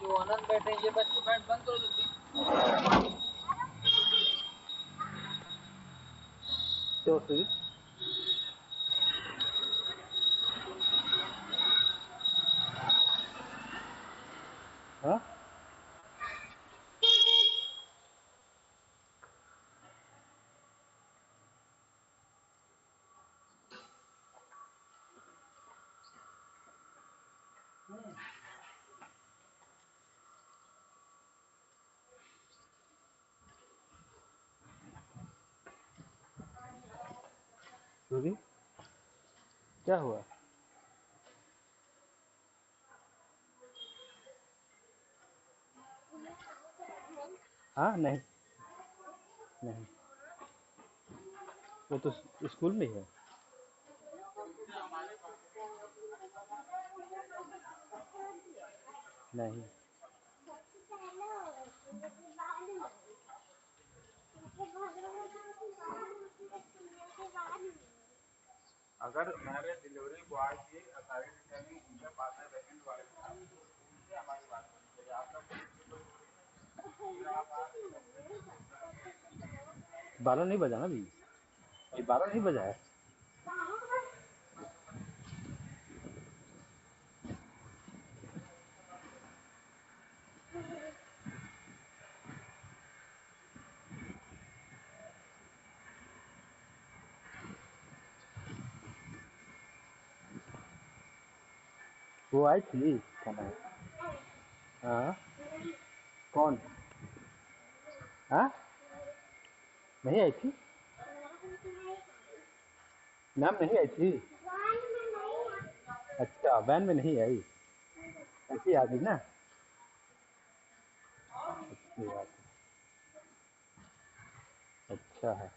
जो आनंद बैठे ये बच्चे बैठ बंद करो जल्दी। क्यों सुई? हाँ सूरी क्या हुआ? हाँ नहीं नहीं, वो तो स्कूल में ही है। नहीं अगर मेरे डिलीवरी बॉय की सारी डिटेलिंग उनके पास है वेकेंट वाले के साथ, तो उनसे हमारी बात करनी चाहिए। आपका कोई कोई थोड़ी ना फिर आप बारह नहीं बजा ना भी, ये बारह नहीं बजा है। वो आई थी क्या नाम है? हाँ कौन? हाँ नहीं आई थी, मैम नहीं आई थी। अच्छा वैन में नहीं आई, ऐसी आ गई ना। अच्छी बात है, अच्छा है।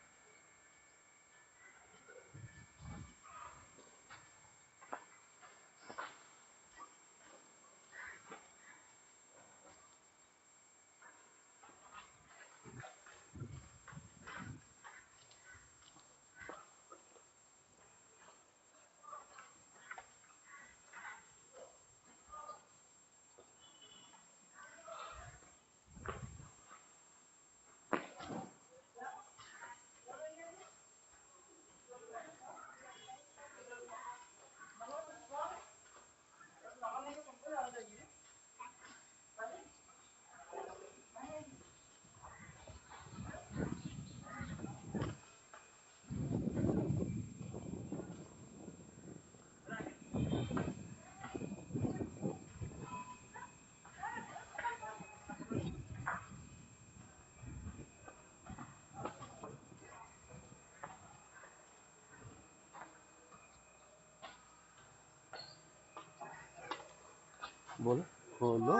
बोलो खोलो।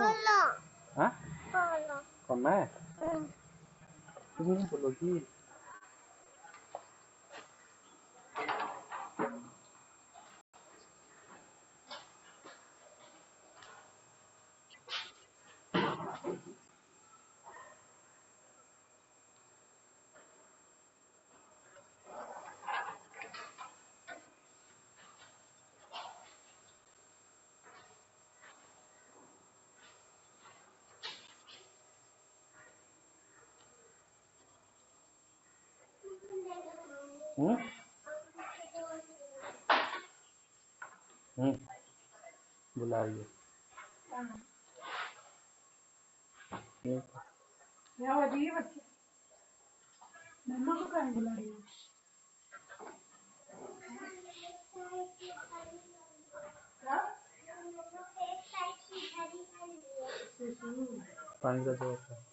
हाँ कौन मैं? तुम नहीं बोलोगी? हम्म बुलाइए। यहाँ बजी बच्चे मम्मा को कहाँ बुला रही है? पानी का जरूरत है।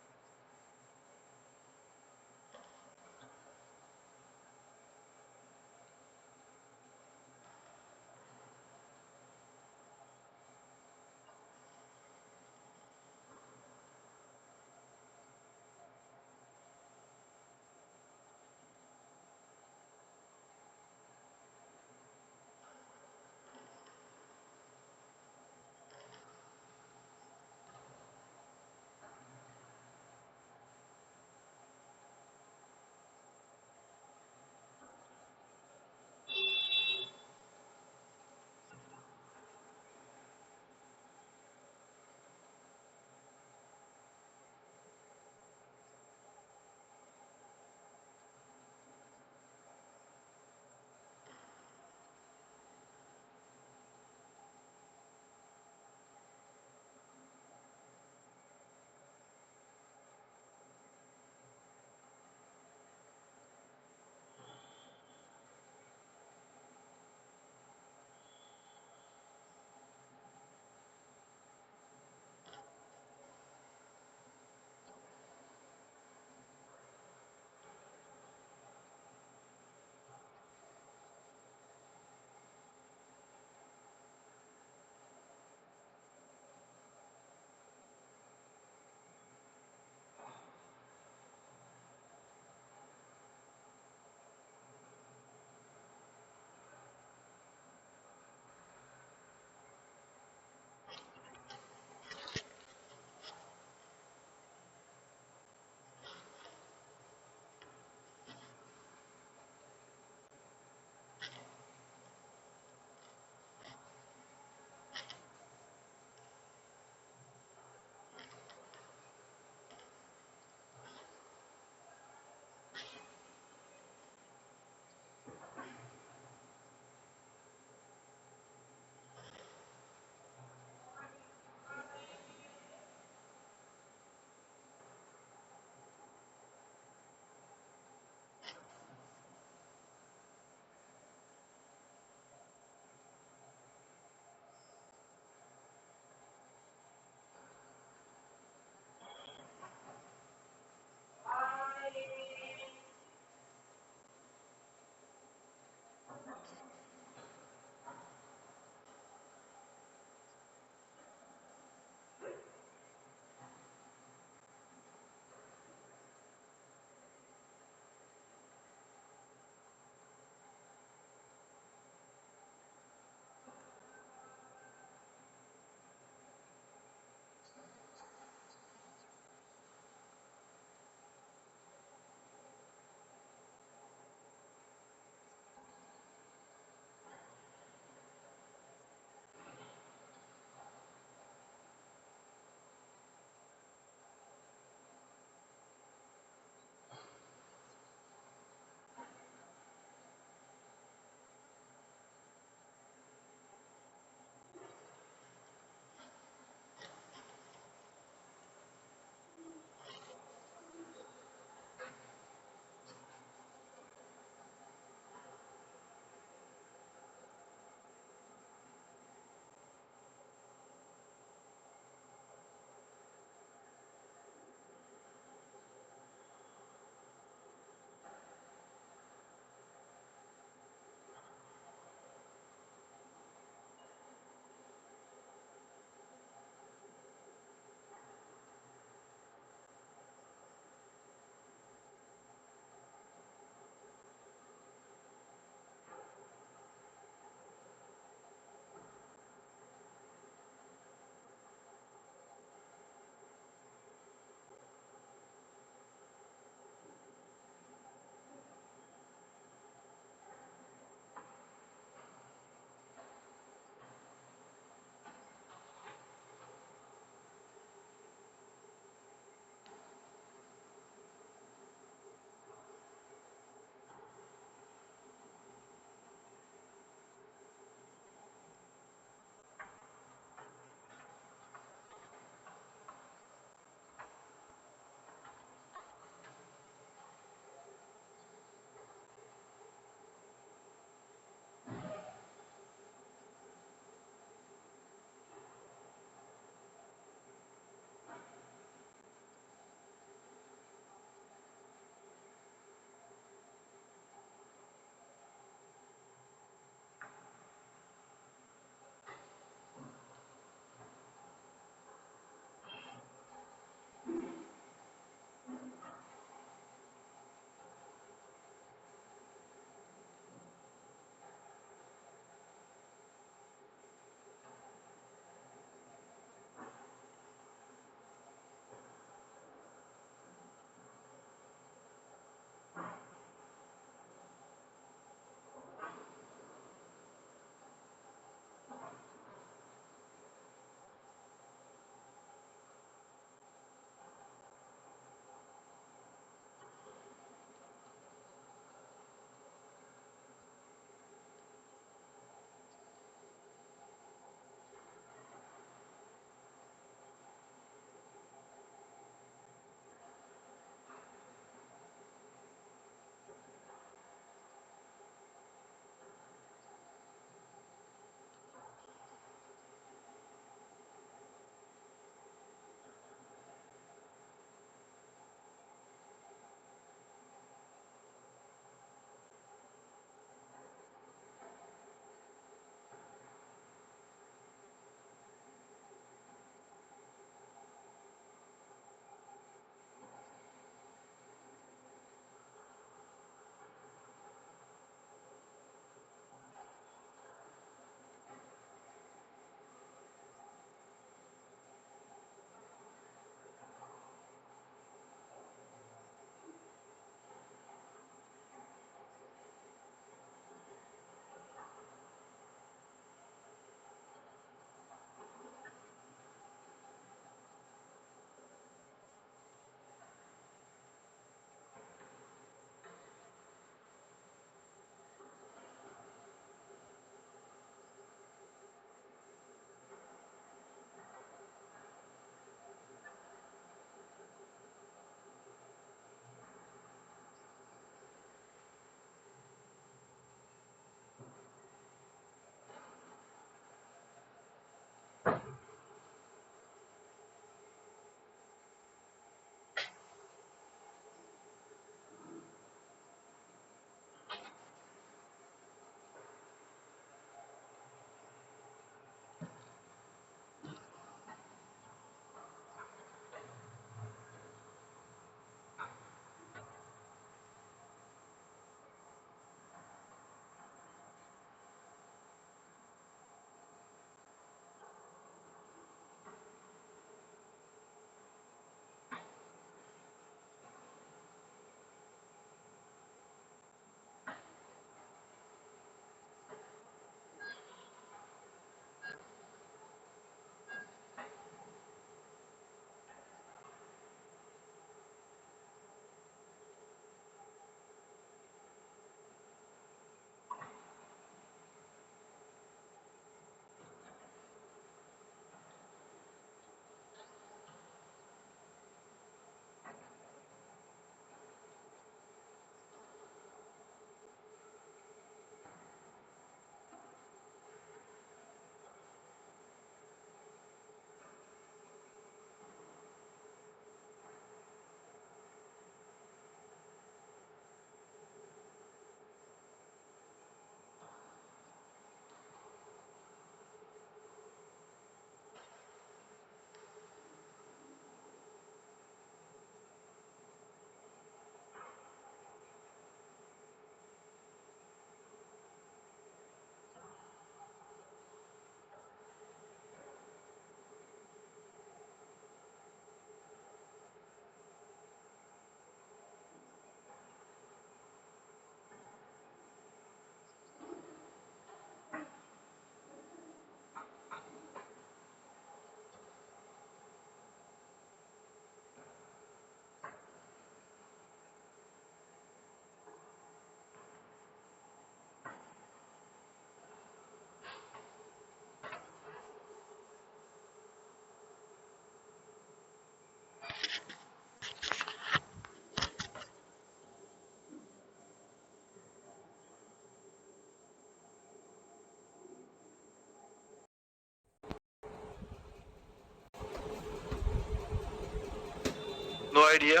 Idea,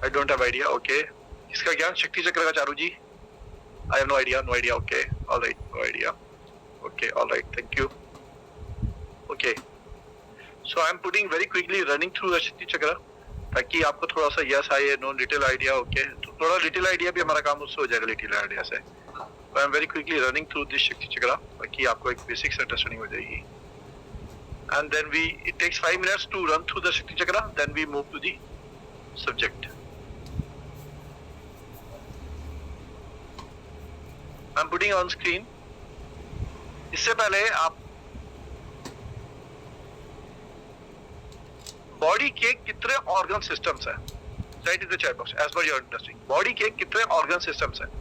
I don't have idea. Okay, इसका क्या शक्ति चक्र का Charu ji? I have no idea, no idea. Okay, alright, no idea. Okay, alright, thank you. Okay, so I am putting very quickly running through the shakti chakra ताकि आपको थोड़ा सा यस आए, नो लिटिल आइडिया। ओके, तो थोड़ा लिटिल आइडिया भी हमारा काम उससे हो जाएगा लिटिल आइडिया से। I am very quickly running through this शक्ति चक्र ताकि आपको एक बेसिक अंडरस्टैंडिंग हो जाएगी। And then it takes 5 minutes to run through the Shakti Chakra, then we move to the subject. I'm putting on screen. इससे पहले आप बॉडी के कितने ऑर्गन सिस्टम्स हैं? Write in the chat box as per your understanding. Body के कितने organ systems हैं?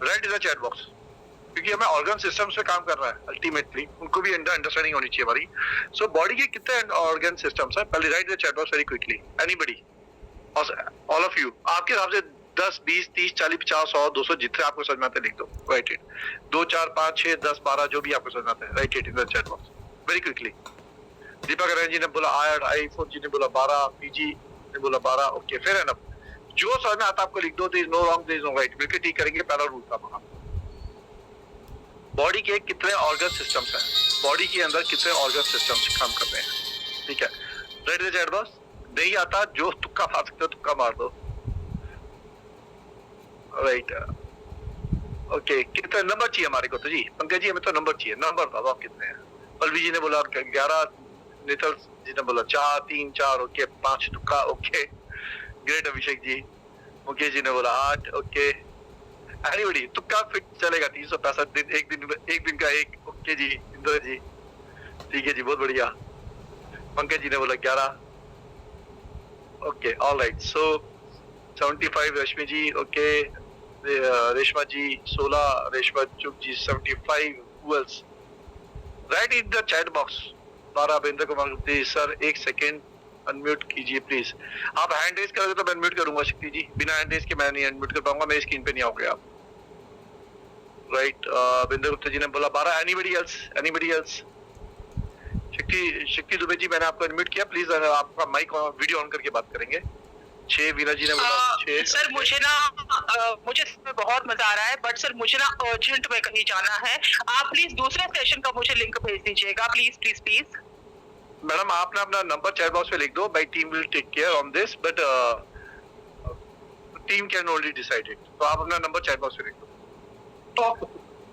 Write in the chat box, क्योंकि हमें ऑर्गन सिस्टम्स पे काम करना है अल्टीमेटली, उनको भी अंडरस्टैंडिंग होनी चाहिए हमारी। सो बॉडी के कितने ऑर्गन सिस्टम्स हैं? पहले right the chat box very quickly, anybody, all of you. आपके हिसाब से 10, 20, 30, 40, 50, 100, 200 जितने आपको समझ में आते हैं लिख दो। Right it. 2, 4, 5, 6, 10, 12 जो भी आपको समझ में आता है, write it in the chat box very quickly. Deepak Rain ji ने बोला 8, आईफोन जी ने बोला 12, पीजी ने बोला 12। Okay, fair enough. जो समझ में आता आपको लिख दो। There is no wrong, there is no right, मिलकर ठीक करेंगे। पहला रूल था वहां, बॉडी के कितने ऑर्गन सिस्टम्स हैं? बॉडी के अंदर कितने ऑर्गन सिस्टम्स काम करते हैं? ठीक है, राइट द चैट बॉक्स। नहीं आता जो तुक्का मार सकते हो तुक्का मार दो। राइट, ओके, कितने नंबर चाहिए हमारे को? तो जी पंकज जी हमें तो नंबर चाहिए, नंबर बताओ आप कितने हैं? पलवी जी ने बोला 11, नितल जी ने बोला 4, 3, 4। ओके, 5 तुक्का। Okay, great Abhishek ji. मुकेश जी ने बोला 8। ओके, एनीबॉडी तुक्का फिट चलेगा। 365 दिन, एक दिन का एक। ओके जी, इंद्र जी ठीक है जी, बहुत बढ़िया। पंकज जी ने बोला 11। Okay, alright. So 75 Rashmi ji. Okay, Reshma ji 16, Reshma चुप ji 75। Who else? Write in the chat box. 12 Bendra Kumar Gupta sir, एक सेकेंड अनम्यूट कीजिए प्लीज। आप हैंड रेज करोगे तो मैं अनम्यूट करूंगा शक्ति जी, बिना हैंड रेज के मैं नहीं अनम्यूट कर पाऊंगा, मेरी स्क्रीन पे नहीं आओगे आप। राइट, बिंदु गुप्ता जी ने बोला 12। Anybody else? Anybody else? शक्ति दुबे जी मैंने आपको अनम्यूट किया, प्लीज आपका माइक वीडियो ऑन करके बात करेंगे। 6 वीना जी ने बोला 6। सर मुझे ना मुझे बहुत मजा आ रहा है, बट सर मुझे ना अर्जेंट में कहीं जाना है। आप प्लीज दूसरे सेशन का मुझे लिंक भेज दीजिएगा, प्लीज प्लीज प्लीज। मैडम आपने अपना नंबर चैट बॉक्स पे लिख दो। My team will take care on this, but team can only decide it. तो आप अपना नंबर चैट बॉक्स पे लिख दो।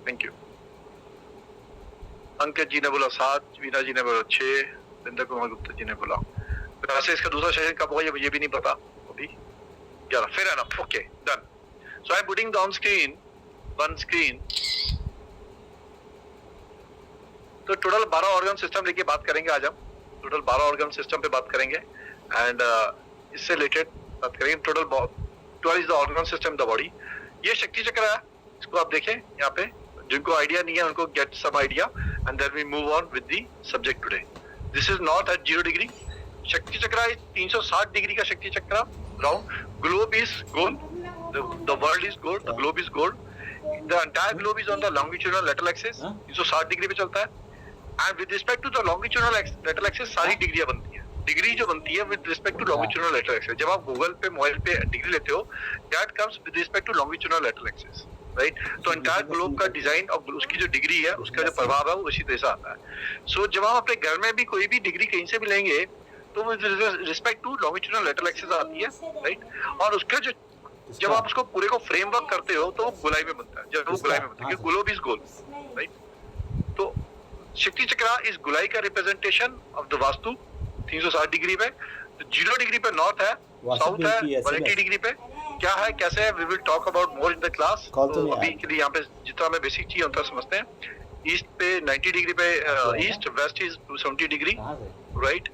Thank you. अंकित जी ने बोला 7, वीना जी ने बोला 6, बिंदु कुमार गुप्ता जी ने बोला। वैसे इसका दूसरा सेशन कब होगा ये भी नहीं पता अभी। 11, fair enough. Okay, done. So I am putting down screen one screen. तो टोटल 12 ऑर्गन सिस्टम लेके बात करेंगे आज हम। टोटल 12 ऑर्गन सिस्टम पे बात करेंगे एंड इससे रिलेटेड बात करेंगे। Total 12 is the organ system the body. ये शक्ति चक्र है, इसको आप देखें यहाँ पे। जिनको आइडिया नहीं है उनको get some idea and then we move on with the subject today. This is not at 0 degree. शक्ति चक्र इज 360 डिग्री का शक्ति चक्र राउंड। ग्लोब इज गोल, द वर्ल्ड इज गोल, द ग्लोब इज गोल, the entire globe is on the longitudinal lateral axis. 360 degree पे चलता है। And with respect to the longitudinal lateral axis सारी डिग्रियां बनती है। डिग्री जो बनती है with respect to longitudinal lateral axis. जब आप गूगल पे मोबाइल पे डिग्री लेते हो, that comes with respect to longitudinal lateral axis, right. तो एंटायर ग्लोब का डिजाइन और उसकी जो डिग्री है उसका जो प्रभाव है वो इसी तरह से आता है। सो जब हम अपने घर में भी कोई भी डिग्री कहीं से भी लेंगे तो with respect to longitudinal lateral axis आती है, राइट। और उसका जो जब आप उसको पूरे को फ्रेमवर्क करते हो तो वो गोलाई में बनता है। जब वो गोलाई में बनता है, ग्लोब इज गोल, राइट। तो शक्ति चक्र इस गोलाई का representation of the vastu 360 degree पे। 0 डिग्री पे नॉर्थ है, साउथ है, 180 डिग्री पे क्या है कैसे है we will talk about more in the class. तो अभी के लिए यहाँ पे जितना हमें बेसिक चाहिए उतना समझते हैं। ईस्ट पे 90 डिग्री पे east, west is 270 degree, right.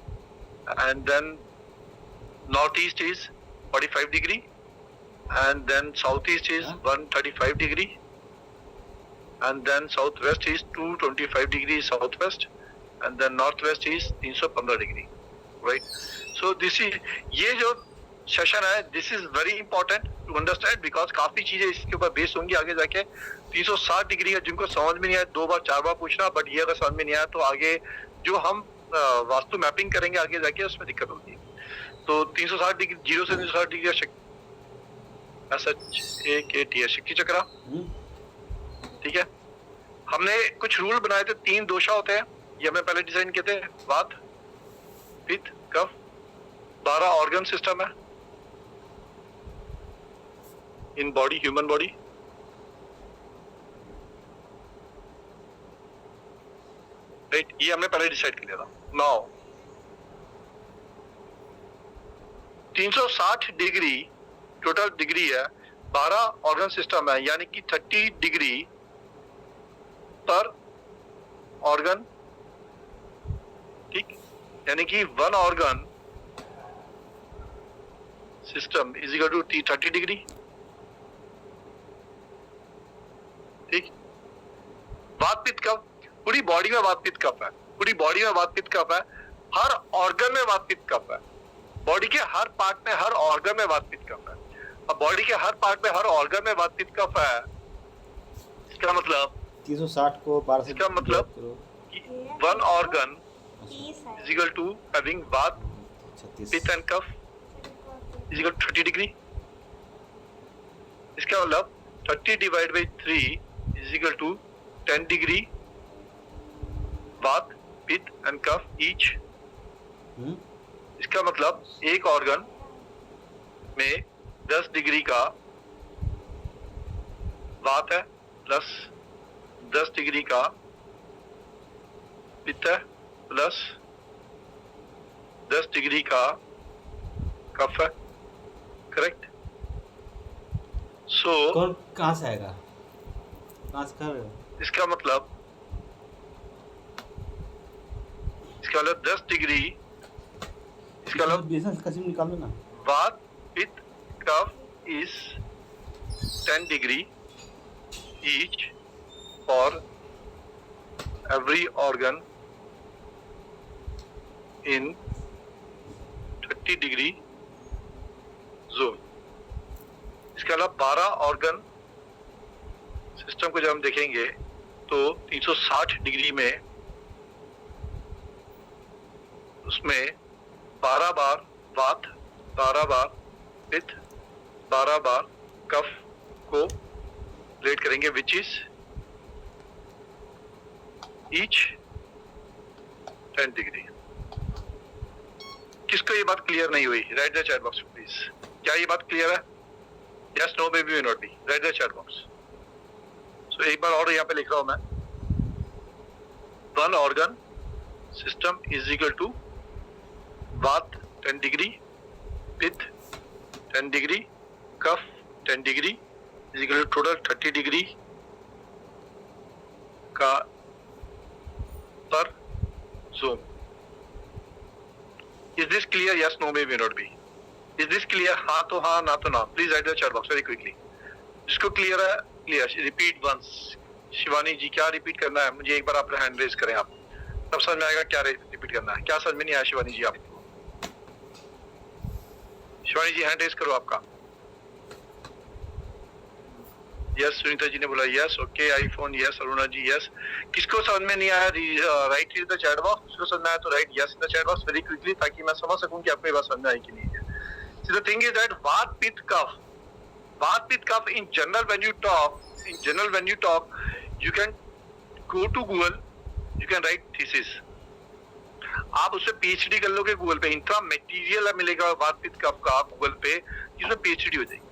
And then north east is 45 degree and then southeast is 135 degree and then southwest is 225 degrees southwest and then northwest is 315 degree, right? So this is ये जो session है this is very important to understand because काफी चीजें इसके ऊपर base होंगी आगे जाके। 360 डिग्री है, जिनको समझ में नहीं आया 2 बार 4 बार पूछना, बट ये अगर समझ में नहीं आया तो आगे जो हम वास्तु मैपिंग करेंगे आगे जाके उसमें दिक्कत होगी। तो 360 डिग्री 0 से 360 डिग्री का SH1AT शक्ति चक्रा, ठीक है। हमने कुछ रूल बनाए थे, 3 दोषा होते हैं, ये हमने पहले डिजाइन किए थे, वात, पित्त, कफ, 12 ऑर्गन सिस्टम है in body, human body. Right, ये हमने पहले डिसाइड कर लिया था। नाउ 360 डिग्री टोटल डिग्री है, 12 ऑर्गन सिस्टम है, यानी कि 30 डिग्री पर ऑर्गन, ठीक, यानी कि 1 organ system is equal to 30 degree, ठीक। वात पित्त कफ, पूरी बॉडी में वात पित्त कफ है, पूरी बॉडी में वात पित्त कफ है, हर ऑर्गन में वात पित्त कफ है, बॉडी के हर पार्ट में हर ऑर्गन में वात पित्त कफ है। अब बॉडी के हर पार्ट में हर ऑर्गन में वात पित्त कफ है, इसका मतलब 360 को 12 से इसका मतलब कि 1 organ is equal to having vata, pitta and kapha is equal to 30 degree. इसका मतलब 30 divide by 3 is equal to 10 degree vata, pitta and cough each. इसका मतलब एक ऑर्गन में 10 डिग्री का वात है, प्लस 10 डिग्री का पित्त है, प्लस 10 डिग्री का कफ है, करेक्ट। सो कौन कहाँ से आएगा, कहाँ से कर रहे हो? इसका मतलब 10 डिग्री, इसका मतलब बिजनेस कसिम निकाल लो ना। Vata, pitta, kapha is 10 degree each for every organ in 30 degree zone. इसके अलावा 12 ऑर्गन सिस्टम को जब हम देखेंगे तो 360 डिग्री में उसमें 12 बार वात, 12 बार पित्त, 12 बार कफ को रेट करेंगे, विच इज ईच 10 डिग्री। किसको ये बात क्लियर नहीं हुई? Write the chat box please. क्या ये बात क्लियर है? Yes, no, may be, may not be. Write the chat box. So एक बार और यहाँ पे लिख रहा हूं मैं, 1 organ system is equal to vata 10 degree, pitta 10 degree, kapha 10 degree is equal to total 30 degree का पर zone. Is this clear? Yes, no, may be, not be. Is this clear? हाँ तो हाँ, ना तो ना। Please write the chat box very quickly. जिसको clear है clear, repeat once. Shivani ji, क्या रिपीट करना है? मुझे एक बार आप हैंड रेज करें, आप तब समझ में आएगा क्या रिपीट करना है। क्या समझ में नहीं आया शिवानी जी? आप शिवानी जी हैंड रेज करो आपका। यस, सुनीता जी ने बोला yes, okay. IPhone yes, Aruna ji yes. किसको समझ में नहीं आया write in the chat box. किसको समझ में आया तो write yes in the chat box very quickly, ताकि मैं समझ सकूं कि आपको ये बात समझ में आई कि नहीं है। So the thing is that Vata Pitta Kapha in general when you talk, you can go to Google, you can write thesis. आप उससे PhD कर लोगे गूगल पे, इंट्रा मटेरियल मिलेगा वात पित्त कफ का गूगल पे, जिसमें PhD हो जाएगी।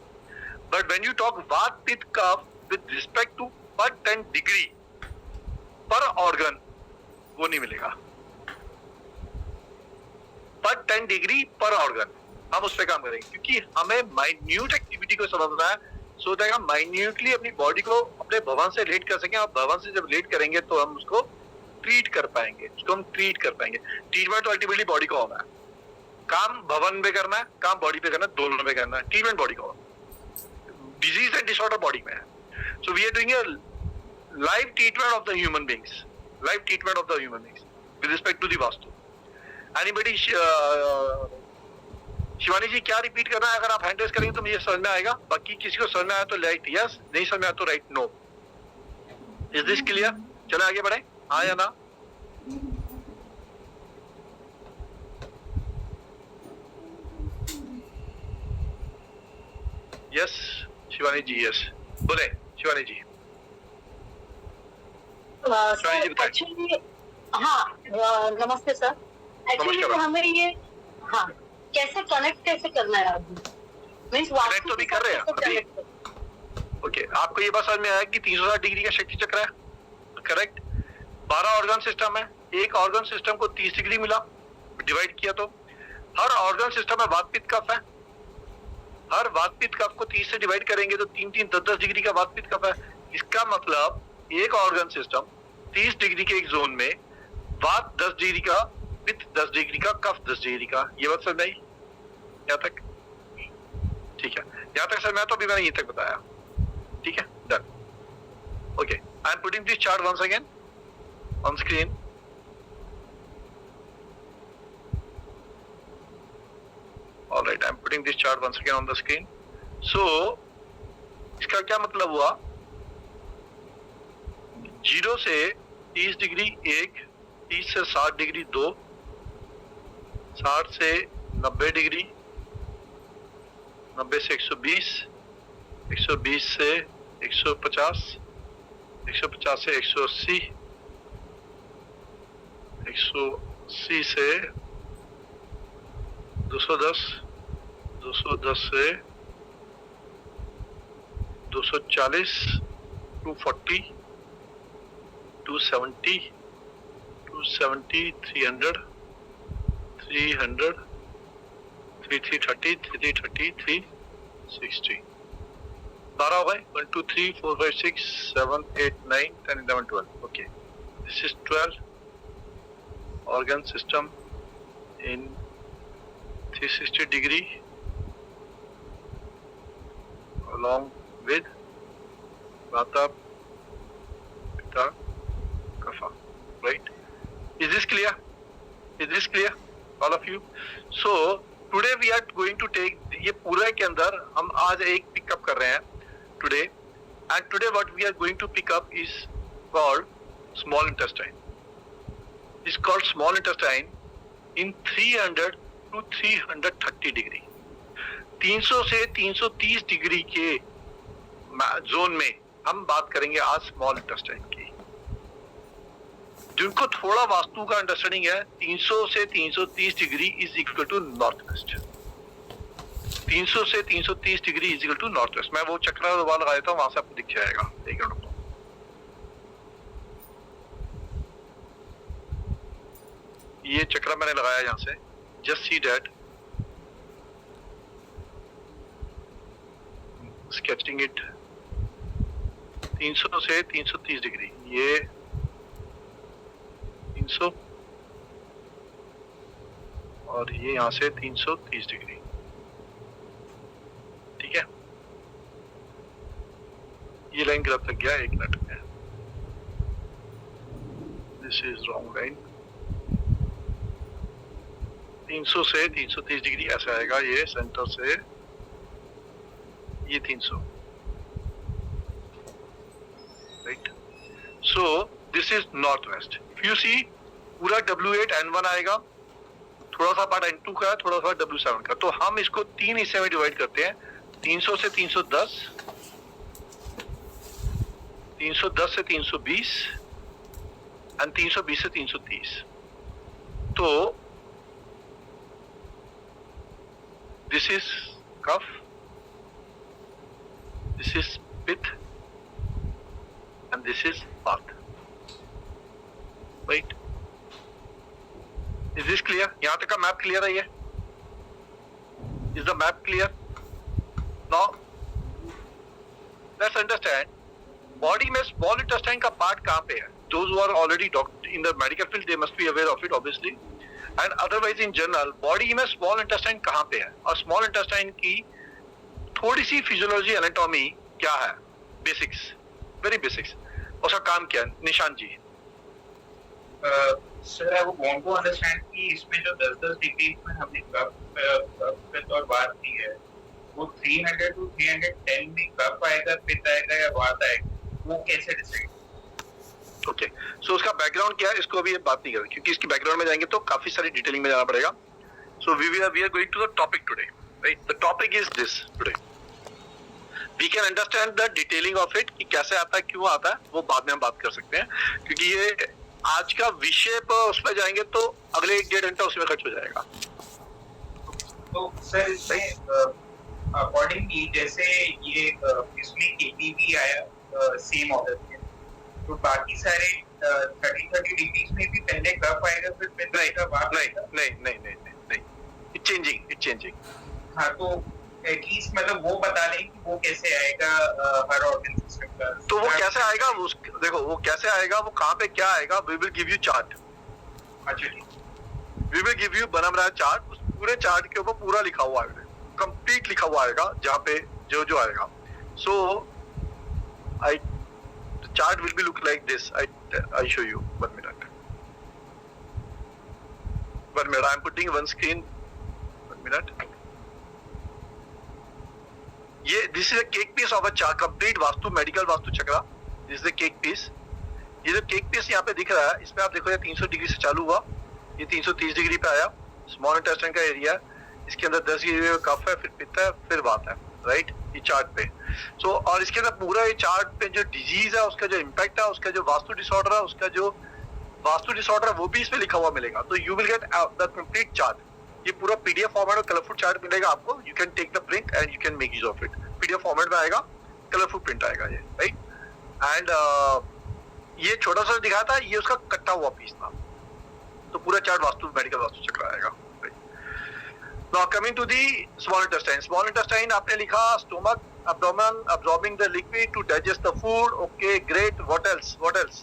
बट व्हेन यू टॉक वात पित्त कफ विद रिस्पेक्ट टू पर 10 डिग्री पर ऑर्गन, वो नहीं मिलेगा। पर 10 डिग्री पर ऑर्गन हम उस पर काम करेंगे, क्योंकि हमें माइन्यूट एक्टिविटी को समझना है, सो दैट हम माइन्यूटली अपनी बॉडी को अपने भवन से रिलेट कर सकें। और भवन से जब रिलेट करेंगे तो हम उसको ट्रीट कर पाएंगे, उसको हम ट्रीट कर पाएंगे। ट्रीटमेंट तो अल्टीमेटली बॉडी को होना है, काम भवन पे करना है, काम बॉडी पे करना है, दोनों पे करना है। ट्रीटमेंट बॉडी को, डिजीज एंड डिसऑर्डर बॉडी में है। So we are doing a live treatment of the human beings, live treatment of the human beings with respect to the vastu. Anybody? Shivani ji क्या रिपीट करना है? अगर आप हैंड रेज करेंगे तो मुझे समझ में आएगा, बाकी किसी को समझ में आया तो राइट यस, नहीं समझ में आया तो write no. Is this clear? चलो आगे बढ़े, हाँ या ना? यस शिवानी जी, यस बोले शिवानी जी। शिवानी जी बताएं। एक्चुअली हाँ, नमस्ते सर। एक्चुअली नमस्कार। हमें ये हाँ कैसे करना है अभी, मीन्स Connect तो भी कर रहे हैं अभी। ओके, आपको ये बात समझ में आया कि 360 डिग्री का शक्ति चक्र है, करेक्ट। 12 ऑर्गन सिस्टम है, एक ऑर्गन सिस्टम को 30 डिग्री मिला, डिवाइड किया तो हर ऑर्गन सिस्टम में वात पित्त कफ है। हर वात पित्त कफ को 30 से डिवाइड करेंगे तो 3-3 10-10 डिग्री का वात पित्त कफ है। इसका मतलब एक ऑर्गन सिस्टम 30 डिग्री के एक जोन में वात 10 डिग्री का, पित्त 10 डिग्री का, कफ 10 डिग्री का। ये बात समझ आई यहाँ तक? ठीक है, यहाँ तक सर मैं तो अभी मैंने ये तक बताया। ठीक है, done. Okay, I am putting this chart once again on screen. All right, I'm putting this chart once again on the screen. So, इसका क्या मतलब हुआ? 0 से 30 डिग्री 1, 30 से 60 डिग्री 2, 60 से 90 डिग्री, 90 से 120, 120 से 150, 150 से 180, 180 से 210, 210 से 240, 240, 270, 270, 300, 300, 330, 330, 360। 12 हो गए, 1 2 3 4 5 6 7 8 9 10 11 12। Okay, this is 12 organ system in 360 degree along with Vata, Pitta, Kapha, right? Is this clear? Is this clear, all of you? So today we are going to take ये पूरे के अंदर हम आज एक पिकअप कर रहे हैं today, and today what we are going to pick up is called small intestine. It's called small intestine in 300 to 330 degree. 300 से 330 डिग्री के जोन में हम बात करेंगे आज स्मॉल इंटेस्टाइन की। जिनको थोड़ा वास्तु का अंडरस्टैंडिंग है, 300 से 330 degree is equal to north west. 300 से 330 degree is equal to north west. मैं वो चक्र दोबारा लगा देता हूँ, वहां से आपको दिख जाएगा। एक मिनट, ये चक्र मैंने लगाया यहाँ से, just see that, sketching it. 300 से 330 डिग्री, ये 300 और ये यहाँ से 330 डिग्री। ठीक है, ये लाइन गलत लग गया, एक मिनट में। This is wrong line. 300 से 330 डिग्री ऐसा आएगा, ये सेंटर से ये 300, right. So this is north west. If you see पूरा W8 N1 आएगा, थोड़ा सा पार्ट N2 का है, थोड़ा सा W7 का। तो हम इसको 3 हिस्से में डिवाइड करते हैं, 300 से 310, 310 से 320 एंड 320 से 330। तो this is cough, this is pith, and this is bath, right? Is this clear? यहाँ तक का मैप क्लियर है? ये is the map clear? Now let's understand body में small intestine का part कहाँ पे है? Those who are already in the medical field, they must be aware of it, obviously. And otherwise in general body में small intestine कहाँ पे है, और स्मॉल इंटेस्टाइन की थोड़ी सी फिजियोलॉजी एनाटॉमी क्या है, बेसिक्स, वेरी बेसिक्स, उसका काम क्या है? Nishan ji. Sir I want to understand कि इसमें जो 10-10 डिग्री में हमने कप और बात की है, वो 300 to 310 में कप आएगा, पित्त आएगा या बात आएगा, वो कैसे डिसाइड? ओके, सो उसका बैकग्राउंड क्या है, इसको अभी बात नहीं करेंगे क्योंकि इसकी बैकग्राउंड में जाएंगे तो काफी सारी डिटेलिंग में जाना पड़ेगा। So we are going to the topic today, right? The topic is this today. We can understand the detailing of it कि कैसे आता है, क्यों आता है, वो बाद में हम बात कर सकते हैं, क्योंकि ये आज का विषय पर उसमें जाएंगे तो अगले 1-1.5 घंटा उसमें खर्च हो जाएगा। तो सर इसमें अकॉर्डिंगली जैसे ये इसमें केपीवी आया सेम ऑर्डर में, तो बाकी सारे 30 डिग्रीज में भी पहले कप आएगा फिर पिन आएगा बाद नहीं, इट्स चेंजिंग। हाँ, तो एटलीस्ट मतलब वो बता दें कि वो कैसे आएगा हर ऑर्गन सिस्टम का। तो वो कैसे आएगा, देखो वो कैसे आएगा, वो कहाँ पे क्या आएगा, we will give you chart. अच्छा ठीक, वी विल गिव यू बना बनाया चार्ट, उस पूरे चार्ट के ऊपर पूरा लिखा हुआ है, कंप्लीट लिखा हुआ आएगा, जहाँ पे जो जो आएगा। So I chart will be look like this, I show you 1 minute, I am putting one screen, 1 minute। ये this is a cake piece of a chart, complete vastu medical vastu chakra, this is a cake piece. ये जो cake piece यहाँ पे दिख रहा है, इसमें आप देखो ये 300 डिग्री से चालू हुआ, ये 330 डिग्री पे आया, स्मॉल इंटेस्टाइन का एरिया, इसके अंदर 10 डिग्री में कफ है, फिर पित्त है, फिर वात है, राइट, ये चार्ट पे। सो और इसके अंदर पूरा ये चार्ट पे जो डिजीज है, उसका जो इम्पैक्ट है, उसका जो वास्तु डिसऑर्डर है, उसका जो वास्तु डिसऑर्डर है, वो भी इसमें लिखा हुआ मिलेगा। तो you will get the complete chart, ये पूरा पीडीएफ फॉर्मेट में कलरफुल चार्ट मिलेगा आपको। You can take the print and you can make use of it. PDF format में आएगा, कलरफुल प्रिंट आएगा ये, राइट। एंड ये छोटा सा दिखा था, ये उसका कट्टा हुआ पीस था। तो पूरा चार्ट वास्तु मेडिकल वास्तु चक्र आएगा। Now coming to the small intestine. Small intestine आपने लिखा stomach, abdomen, absorbing the liquid to digest the food. Okay, great. What else? What else?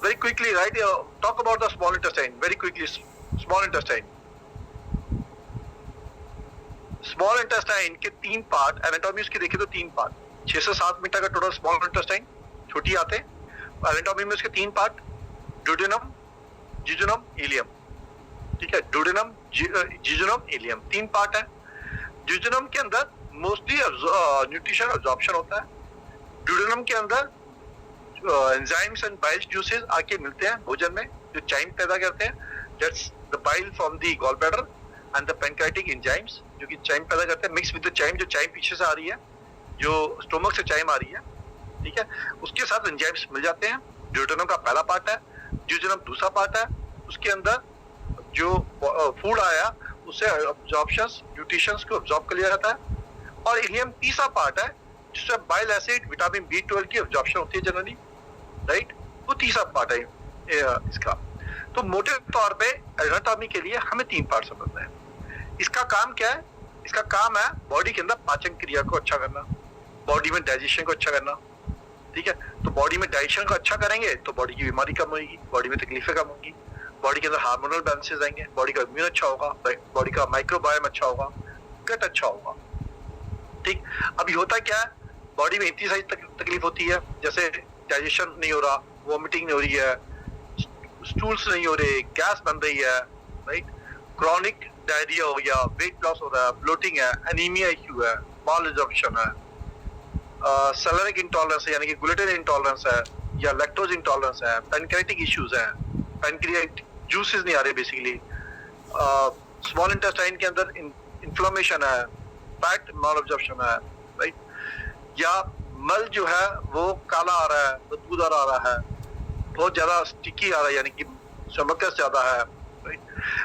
Very quickly, right? Talk about the small intestine. Very quickly, small intestine. Small intestine के 3 part, anatomy उसकी देखे तो 3 part, 6 से 7 metre का total small intestine, छोटी आते हैं। Anatomy में उसके 3 पार्ट, ड्यूडेनम, जिजुनम, इलियम, ठीक है। ड्यूडेनम, जिजुनम, इलियम 3 पार्ट है। जिजुनम के अंदर मोस्टली न्यूट्रिशन अब्जॉर्प्शन होता है। ड्यूडेनम के अंदर एंजाइम्स एंड बाइल जूसेस आके मिलते हैं भोजन में, जो चाइम पैदा करते हैं। That's the bile from the gall bladder and the pancreatic enzymes, जो कि चाइम पैदा करते हैं, मिक्स विद द चाइम, जो चाइम पीछे से आ रही है, जो स्टोमक से चाइम आ रही है, ठीक है, उसके साथ एंजाइम्स मिल जाते हैं। ड्यूडेनम का पहला पार्ट है, जिजुनम दूसरा पार्ट है। उसके अंदर जो फूड आया उससे अब्जॉर्प्शंस, न्यूट्रिशंस को अब्जॉर्ब कर लिया जाता है। और इलियम तीसरा पार्ट है, जिससे बाइल एसिड, विटामिन B12 की अब्जॉर्प्शन होती है जनरली, राइट। वो तीसरा पार्ट है इसका। तो मोटे तौर पे एनाटॉमी के लिए हमें 3 पार्ट समझना है। इसका काम क्या है? इसका काम है बॉडी के अंदर पाचन क्रिया को अच्छा करना, बॉडी में डाइजेशन को अच्छा करना, ठीक है। तो बॉडी में डाइजेशन को अच्छा करेंगे तो बॉडी की बीमारी कम होगी, बॉडी में तकलीफें कम होगी, बॉडी के अंदर हार्मोनल बैलेंसेस आएंगे, बॉडी का इम्यून अच्छा होगा, बॉडी का माइक्रोबायोम अच्छा होगा, गट अच्छा होगा, ठीक। अभी होता क्या है, बॉडी में इतनी सारी तकलीफ होती है, जैसे डाइजेशन नहीं हो रहा, वॉमिटिंग नहीं हो रही है, स्टूल्स नहीं हो रहे, गैस बन रही है, राइट, क्रॉनिक डायरिया हो गया, वेट लॉस हो रहा है, ब्लोटिंग है, एनीमिया इश्यू है, माल एब्जॉर्प्शन है, सेलेनिक इंटॉलरेंस है, यानी कि ग्लूटेन इंटॉलरेंस है, या लैक्टोज इंटॉलरेंस है, पैनक्रियाटिक इश्यूज है, पैनक्रियाटिक जूसेस नहीं आ रहे बेसिकली, स्मॉल इंटेस्टाइन के अंदर इन्फ्लेमेशन है, फैट माल एब्जॉर्प्शन है, राइट, या मल जो है वो काला आ रहा है, बदबूदार आ रहा है, बहुत ज्यादा स्टिकी आ रहा है, यानी कि चमकस ज्यादा है, राइट।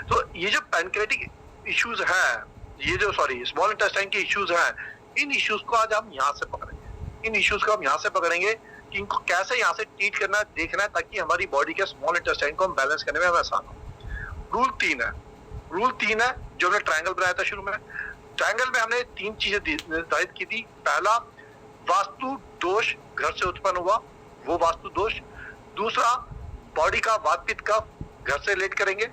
तो ये जो पैनक्रियाटिक इश्यूज हैं, ये जो स्मॉल इंटेस्टाइन के इश्यूज हैं, इन इश्यूज को आज हम यहाँ से पकड़ेंगे। इन इश्यूज को हम यहाँ से पकड़ेंगे कि इनको कैसे यहाँ से ट्रीट करना है, देखना है, ताकि हमारी बॉडी के स्मॉल इंटेस्टाइन को हम बैलेंस करने में हमें आसान हो। रूल 3 है जो हमने ट्रायंगल बनाया था शुरू में। ट्रायंगल में हमने 3 चीजें निर्धारित की थी। पहला, वास्तु दोष घर से उत्पन्न हुआ, वो वास्तु दोष। दूसरा, बॉडी का वात पित्त कफ घर से रिलेट करेंगे,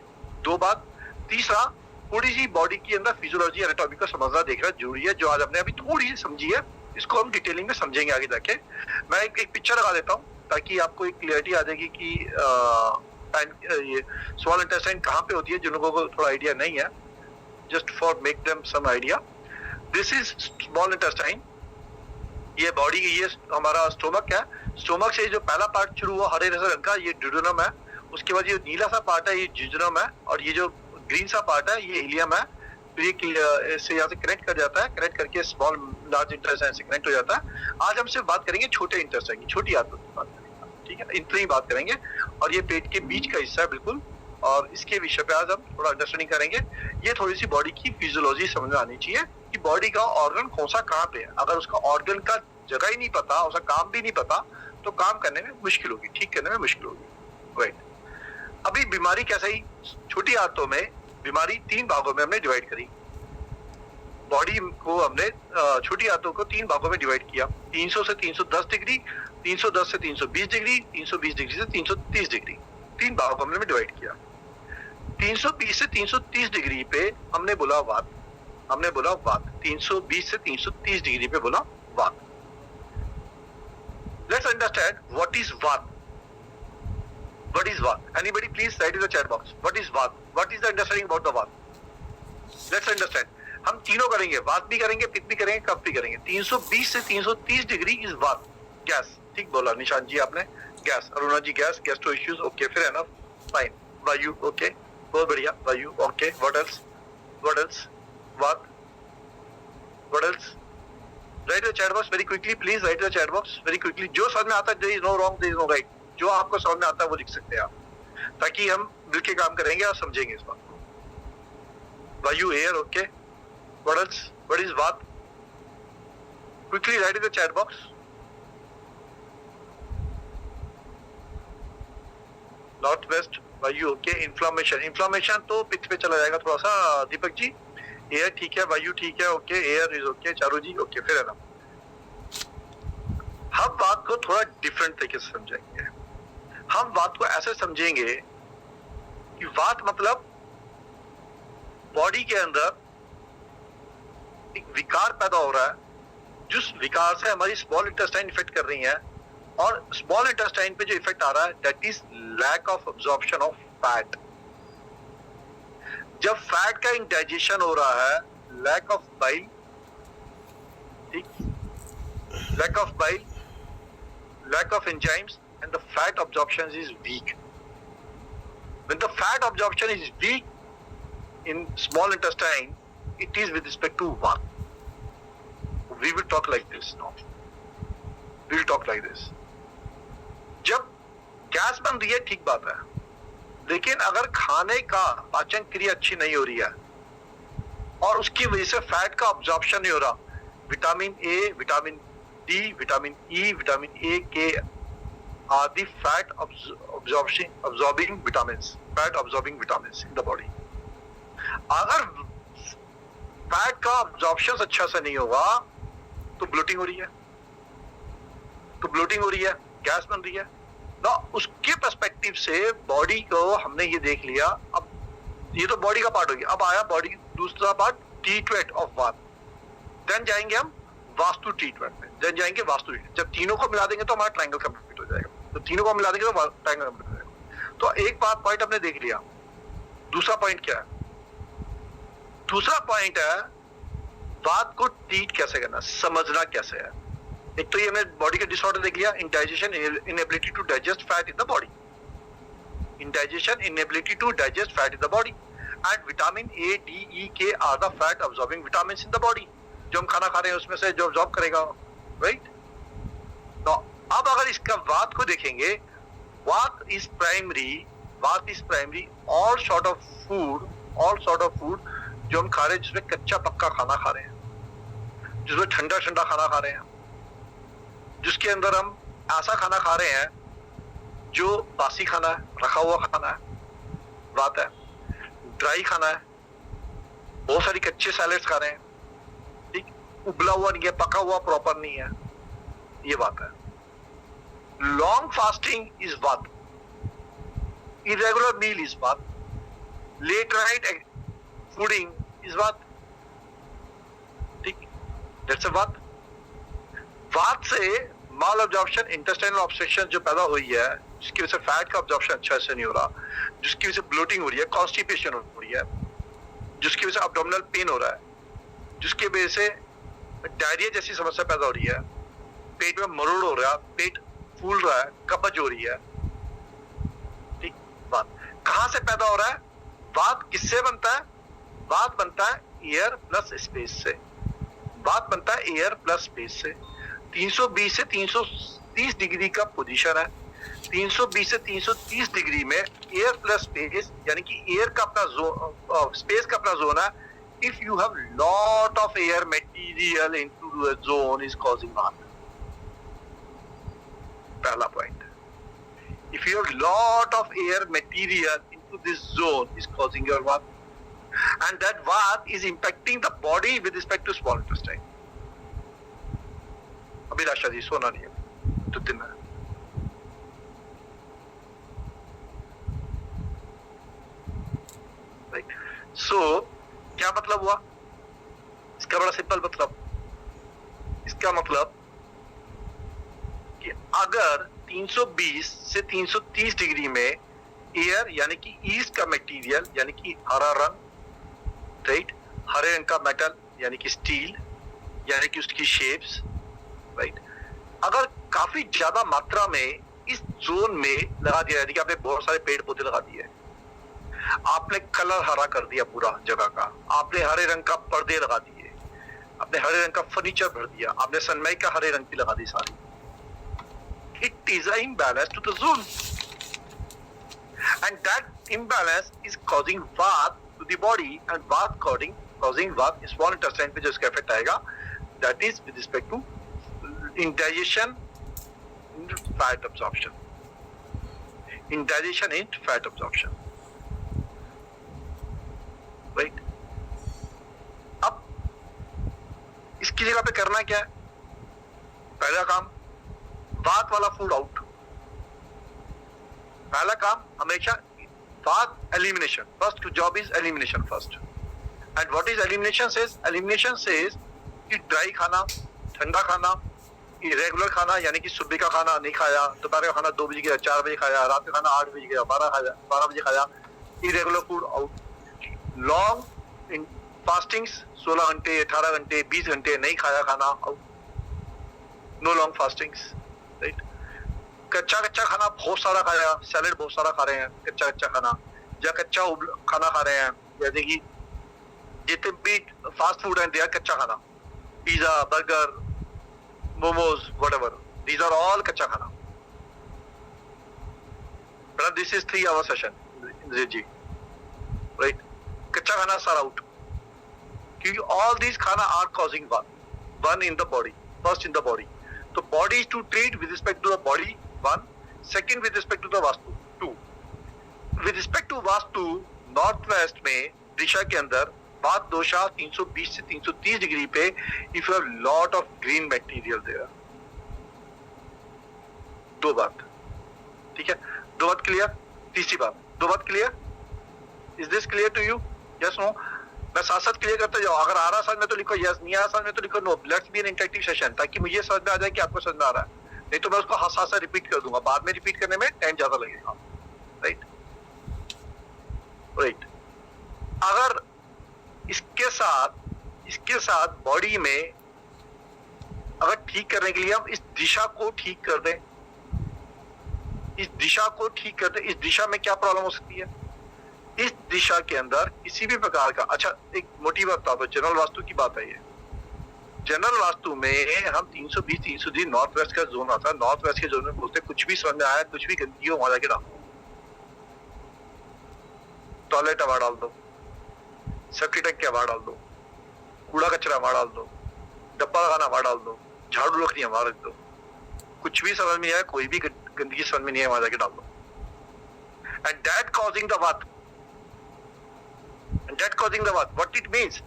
2 बात। तीसरा, थोड़ी सी बॉडी के अंदर फिजियोलॉजी, एनाटॉमी को समझना देखना जरूरी है, जो आज हमने अभी थोड़ी सी समझी है, इसको हम डिटेलिंग में समझेंगे आगे जाके। मैं एक पिक्चर लगा देता हूँ ताकि आपको एक क्लियरिटी आ जाएगी कि ये स्मॉल इंटेस्टाइन कहाँ पे होती है, जिन लोगों को थोड़ा आइडिया नहीं है, just for make them some idea. This is small intestine, ये बॉडी, ये हमारा स्टोमक है। स्टोमक से जो पहला पार्ट शुरू हुआ हरे रंग का, ये ड्यूडेनम है। उसके बाद ये नीला सा पार्ट है, ये जिजुनम है, और ये जो ग्रीन सा पार्ट है, ये इलियम है। फिर ये से यहाँ से कनेक्ट कर जाता है, कनेक्ट करके स्मॉल लार्ज इंटेस्टाइन से कनेक्ट हो जाता है। आज हम सिर्फ बात करेंगे छोटे इंटेस्टाइन की, छोटी आंतों की बात करेंगे, ठीक है, इतनी ही बात करेंगे। और ये पेट के बीच का हिस्सा है बिल्कुल, और इसके विषय पे आज हम थोड़ा अंडरस्टैंडिंग करेंगे। ये थोड़ी सी बॉडी की फिजियोलॉजी समझ में आनी चाहिए कि बॉडी का ऑर्गन कौन सा कहाँ पे है। अगर उसका ऑर्गन का जगह ही नहीं पता, उसका काम भी नहीं पता, तो काम करने में मुश्किल होगी, ठीक करने में मुश्किल होगी। राइट, अभी बीमारी कैसे ही, छोटी आंतों में बीमारी 3 भागों में हमने डिवाइड करी। बॉडी को हमने छोटी आंतों को 3 भागों में डिवाइड किया, 300 से 310 डिग्री, 310 से 320 डिग्री, 320 डिग्री से 330 डिग्री, 3 भागों में डिवाइड किया। 320 से 330 डिग्री पे हमने बोला वात, 320 से 330 डिग्री पे बोला वात। Let's understand what is Vata. What is Vata? Anybody please write in the chat box. What is Vata? What is the understanding about the Vata? Let's understand. हम तीनों करेंगे, वात भी करेंगे, पित्त भी करेंगे, कफ भी करेंगे। 320 से 330 डिग्री इज वात, गैस। ठीक बोला निशान जी आपने, gas. Aruna ji gas, gastro issues, okay, फिर है ना, फाइन। वायु, ओके, बहुत बढ़िया, वायु, okay. What else? What else? Vata, what else? Write the chat box very quickly, please write the chat box very quickly. जो समझ में आता है, there is no wrong, there is no right. जो आपको समझ में आता है वो लिख सकते हैं आप, ताकि हम मिलके काम करेंगे और समझेंगे इस बात को। वायु, air, okay. What else? What is Vata? Quickly write in the chat box. North west, वायु, ओके। Inflammation, inflammation तो पित्त पे चला जाएगा थोड़ा सा, दीपक जी। एयर ठीक है, वायु ठीक है, okay, air is okay, Charu ji okay, फिर है ना। हम बात को थोड़ा डिफरेंट तरीके से समझेंगे। हम बात को ऐसे समझेंगे कि वात मतलब बॉडी के अंदर एक विकार पैदा हो रहा है, जिस विकार से हमारी स्मॉल इंटेस्टाइन इफेक्ट कर रही है, और स्मॉल इंटेस्टाइन पे जो इफेक्ट आ रहा है that is lack of absorption of fat. जब फैट का इंडाइजेशन हो रहा है, लैक ऑफ बाइल, ठीक, lack of bile, lack of enzymes, and the fat absorption is weak. When the fat absorption is weak in small intestine, it is with respect to Vata. We will talk like this now. We will talk like this. जब gas बन रही है ठीक बात है, लेकिन अगर खाने का पाचन क्रिया अच्छी नहीं हो रही है और उसकी वजह से फैट का अब्जॉर्प्शन नहीं हो रहा, vitamin A, vitamin D, vitamin E, vitamin A के आदि fat absorbing vitamins, fat absorbing vitamins in the body, अगर फैट का अब्जॉर्प्शन अच्छा से नहीं होगा तो ब्लोटिंग हो रही है, गैस बन रही है ना। उसके पर्सपेक्टिव से बॉडी को हमने ये देख लिया। अब ये तो बॉडी का पार्ट हो गया, अब आया बॉडी दूसरा पार्ट, ट्रीटमेंट ऑफ वात। देन जाएंगे हम वास्तु ट्रीटमेंट में, देन जाएंगे वास्तु। जब तीनों को मिला देंगे तो हमारा ट्रायंगल कंप्लीट हो जाएगा, तो तीनों को मिला देंगे तो ट्रायंगल कंप्लीट हो जाएगा। तो एक बात पॉइंट हमने देख लिया। दूसरा पॉइंट क्या है? दूसरा पॉइंट है बात को ट्रीट कैसे करना, समझना कैसे है। एक तो ये हमने बॉडी का डिसऑर्डर देख लिया, indigestion, inability to digest fat in the body, indigestion, inability to digest fat in the body, and vitamin A, D, E K are the fat absorbing vitamins in the body. जो हम खाना खा रहे हैं उसमें से जो अब्सॉर्ब करेगा, राइट। तो अब अगर इसका वात को देखेंगे, वात is primary all sort of food जो हम खा रहे हैं, जिसमें कच्चा पक्का खाना खा रहे हैं, जिसमें ठंडा खाना खा रहे हैं, जिसके अंदर हम ऐसा खाना खा रहे हैं जो बासी खाना है, रखा हुआ खाना है, बात है, ड्राई खाना है, बहुत सारी कच्चे सैलेड्स खा रहे हैं, ठीक, उबला हुआ नहीं है, पका हुआ प्रॉपर नहीं है, ये बात है। लॉन्ग फास्टिंग इज बात, इरेगुलर मील इज बात, लेट नाइट फूडिंग इस बात, ठीक, दैट्स अ बात। वात से माल अब्जॉर्प्शन, इंटेस्टाइनल ऑब्स्ट्रक्शन जो पैदा हुई है, जिसकी वजह से फैट का अब्जॉर्प्शन अच्छा से नहीं हो रहा, जिसकी वजह से ब्लोटिंग हो रही है, कॉन्स्टिपेशन हो रही है, जिसकी वजह से अब्डोमिनल पेन हो रहा है, जिसकी वजह से डायरिया जैसी समस्या पैदा हो रही है, पेट में मरोड़ हो रहा है, पेट फूल रहा है, कब्ज हो रही है, ठीक। बात कहां से पैदा हो रहा है? वात किससे बनता है? वात बनता है एयर प्लस स्पेस से। वात बनता है एयर प्लस स्पेस से। 320 से 330 डिग्री का पोजीशन है। 320 से 330 डिग्री में एयर प्लस स्पेस यानी कि एयर का अपना जोन, स्पेस का अपना जोन है। If you have lot of air material into the zone is causing वात। पहला point, if you have lot of air material into this zone is causing your वात, and that Vata is impacting the body with respect to small intestine. अभिलाषा जी सोना नहीं है तो दिन है। Right. So क्या मतलब हुआ इसका? बड़ा सिंपल मतलब, इसका मतलब कि अगर 320 से 330 डिग्री में एयर यानी कि ईस्ट का मटेरियल यानी कि हरा रंग, राइट, हरे रंग का मेटल यानी कि स्टील यानी कि उसकी शेप्स, राइट, अगर काफी ज्यादा मात्रा में इस जोन में लगा दिया, यानी कि आपने बहुत सारे पेड़ पौधे लगा दिए, आपने कलर हरा कर दिया पूरा जगह का, आपने हरे रंग का पर्दे लगा दिए, आपने हरे रंग का फर्नीचर भर दिया, आपने सनमाइका का हरे रंग की लगा दी सारी, it is a imbalance to the zone and that imbalance is causing Vata to the body, and Vata causing Vata small intestine पे जो इसका effect आएगा, that is with respect to indigestion and fat absorption. Indigestion and fat absorption, right? अब इसकी जगह पे करना क्या है? पहला काम Vata वाला फूड आउट। पहला काम हमेशा Vata elimination. First job is elimination first. And what is elimination says? Elimination says कि ड्राई खाना, ठंडा खाना, इरेगुलर खाना यानी कि सुबह का खाना नहीं खाया, दोपहर का खाना 2 बजे गया, 4 बजे खाया, रात का खाना 8 बजे गया, 12 बजे खाया, irregular food out. Long in fastings 16 घंटे, 18 घंटे, 20 घंटे नहीं खाया खाना out. No long fastings, right. कच्चा खाना बहुत सारा खाया, सैलेड बहुत सारा खा रहे हैं, कच्चा खाना या कच्चा खाना खा रहे हैं, जैसे कि जितने भी फास्ट फूड हैं, कच्चा खाना, pizza, burger, momos, whatever, these are all kachcha khana. But this is 3 hour session ji, right. कच्चा खाना सारा आउट, क्योंकि all these khana are causing one in the body, first in the body. तो body is to treat with respect to the body 1, second with respect to the vastu 2। with respect to vastu north west में दिशा के अंदर वात दोषा 320 से 330 degree पे, if you have lot of green material there. 2 बात, ठीक है, 2 बात क्लियर। तीसरी बात, 2 बात क्लियर। Is this clear to you? Yes no? मैं साथ साथ क्लियर करते जाओ। अगर आ रहा समझ में तो लिखो यस, नहीं आ रहा समझ में तो लिखो no. Let's be an interactive session, ताकि मुझे समझ में आ जाए कि आपको समझ में आ रहा है। नहीं तो मैं उसको हाथ से रिपीट कर दूंगा, बाद में रिपीट करने में टाइम ज्यादा लगेगा, राइट। अगर इसके साथ बॉडी में अगर ठीक करने के लिए हम इस दिशा को ठीक कर दें, इस दिशा में क्या प्रॉब्लम हो सकती है? इस दिशा के अंदर किसी भी प्रकार का, अच्छा एक मोटी बात बता दो, जनरल वास्तु की बात है ये। जनरल वास्तु में हम 320-330 नॉर्थ वेस्ट का जोन आता है। नॉर्थ वेस्ट के जोन में बोलते कुछ भी समझ में आया, कुछ भी गंदगी हो वहां जाके डालो, टॉयलेट हवा डाल दो, सेफ्टी टैंक के हवा डाल दो, कूड़ा कचरा हवा डाल दो, डब्बा लगाना हवा डाल दो, झाड़ू रखनी हवा रख दो, कुछ भी समझ में आया, कोई भी गंदगी समझ में नहीं है, वहां जाके डाल दो। एंड दैट कॉजिंग द वात, व्हाट इट मीन्स,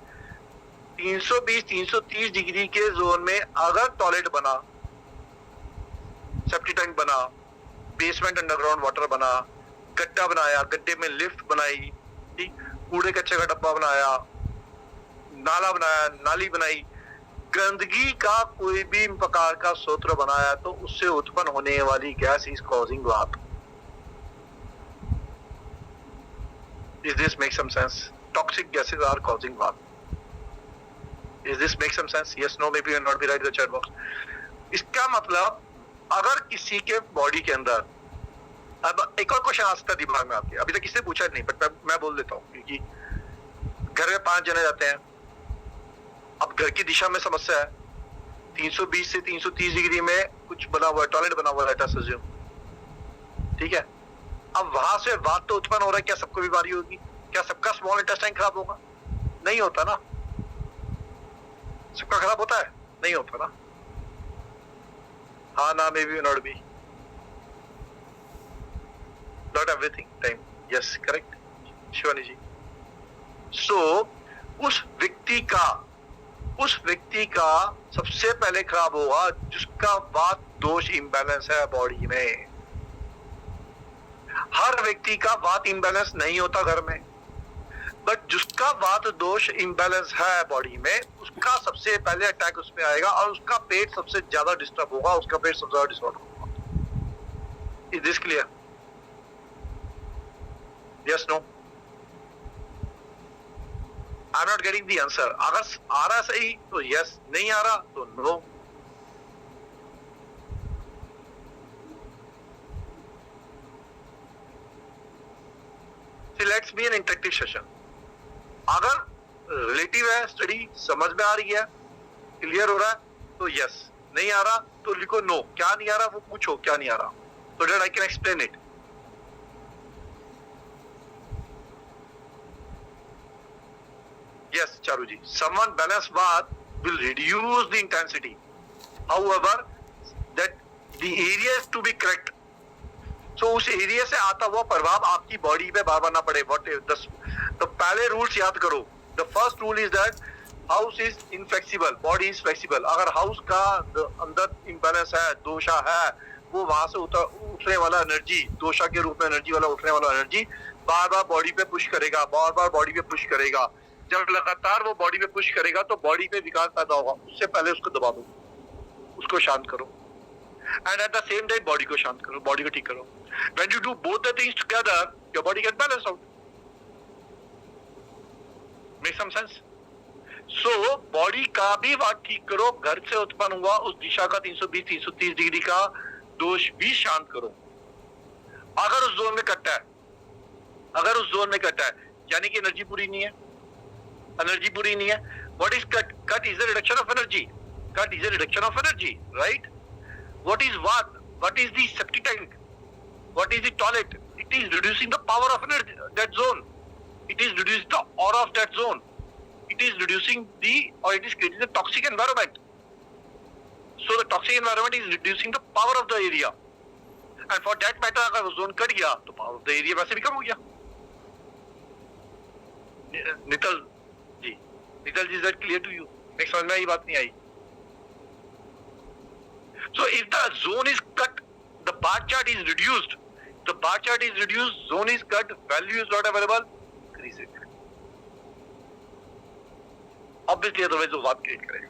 320-330 डिग्री के जोन में अगर टॉयलेट बना, सेफ्टी टैंक बना, बेसमेंट अंडरग्राउंड वाटर बना, गड्ढा बनाया, गड्ढे में लिफ्ट बनाई, कूड़े कचरे का डब्बा बनाया, नाला बनाया, नाली बनाई, गंदगी का कोई भी प्रकार का स्रोत बनाया, तो उससे उत्पन्न होने वाली गैस इज कॉजिंग वात। Does this make some sense? Toxic gases are causing वात। Does this make some sense? Yes, no, maybe you will not be right in the chat box. इसका मतलब अगर किसी के बॉडी के अंदर, अब एक और क्वेश्चन आ सकता है दिमाग में आपके, अभी तक किसी ने पूछा नहीं, बट मैं बोल देता हूँ, क्योंकि घर में 5 जने जाते हैं, अब घर की दिशा में समस्या है, 320 से 330 डिग्री में कुछ बना हुआ है, टॉयलेट बना हुआ है, ठीक है। अब वहां से वात तो उत्पन्न हो रहा है, क्या सबको बीमारी होगी? क्या सबका स्मॉल इंटेस्टाइन खराब होगा? नहीं होता ना। सबका खराब होता है? नहीं होता ना। हाँ ना, may B not be, not everything time, yes correct Shivani ji. So उस व्यक्ति का सबसे पहले खराब होगा जिसका वात दोष इंबैलेंस है बॉडी में। हर व्यक्ति का वात इंबैलेंस नहीं होता घर में, बट जिसका वात दोष इंबैलेंस है बॉडी में, उसका सबसे पहले अटैक उसमें आएगा और उसका पेट सबसे ज्यादा डिस्टर्ब होगा, उसका पेट सबसे ज्यादा डिसऑर्डर होगा। Is this clear? Yes no? I am not getting the answer. अगर आ रहा सही तो यस, नहीं आ रहा तो no. Let's be an interactive session. अगर रिलेटिव है, स्टडी समझ में आ रही है, क्लियर हो रहा है तो यस, नहीं आ रहा तो लिखो नो। क्या नहीं आ रहा वो पूछो, क्या नहीं आ रहा, so that I can explain it. Yes, Charu ji, someone balanced bath will reduce the intensity. However, that the area is to be correct. So उस एरिया से आता हुआ प्रभाव आपकी बॉडी पे बार बार ना पड़े। तो पहले रूल्स याद करो। The first rule is that house is inflexible, body is flexible. अगर हाउस का अंदर इंबैलेंस है, दोषा है, वो वहां से उठने वाला एनर्जी, दोषा के रूप में एनर्जी वाला उठने वाला एनर्जी बार बार बॉडी पे पुश करेगा, बार बार बॉडी पे पुश करेगा। जब लगातार वो बॉडी पे पुश करेगा तो बॉडी पे विकार पैदा होगा। उससे पहले उसको दबा दो, उसको शांत करो, and eight the same time body को शांत करो, बॉडी को ठीक करो। When you do both the things together, your body gets balanced out. Make some sense? So body का भी वात ठीक करो, घर से उत्पन्न हुआ उस दिशा का 320-330 डिग्री का दोष भी शांत करो। अगर उस जोन में कटता है, यानी कि एनर्जी पूरी नहीं है, What is cut? Cut is a reduction of energy. Right? What is what? What is the septic tank? What is the toilet? It is reducing the power of energy, that zone. It is reducing the aura of that zone. It is reducing it is creating the toxic environment. So the toxic environment is reducing the power of the area. And for that matter, अगर वो zone cut गया तो power of the area वैसे भी कम हो गया। नितल जी, is that clear to you? मेरे समझ में ये बात नहीं आई। So if the zone is cut, the bar chart is reduced. Zone is cut, value is not available, increase it. Obviously, otherwise वो बात क्रिएट करेगा।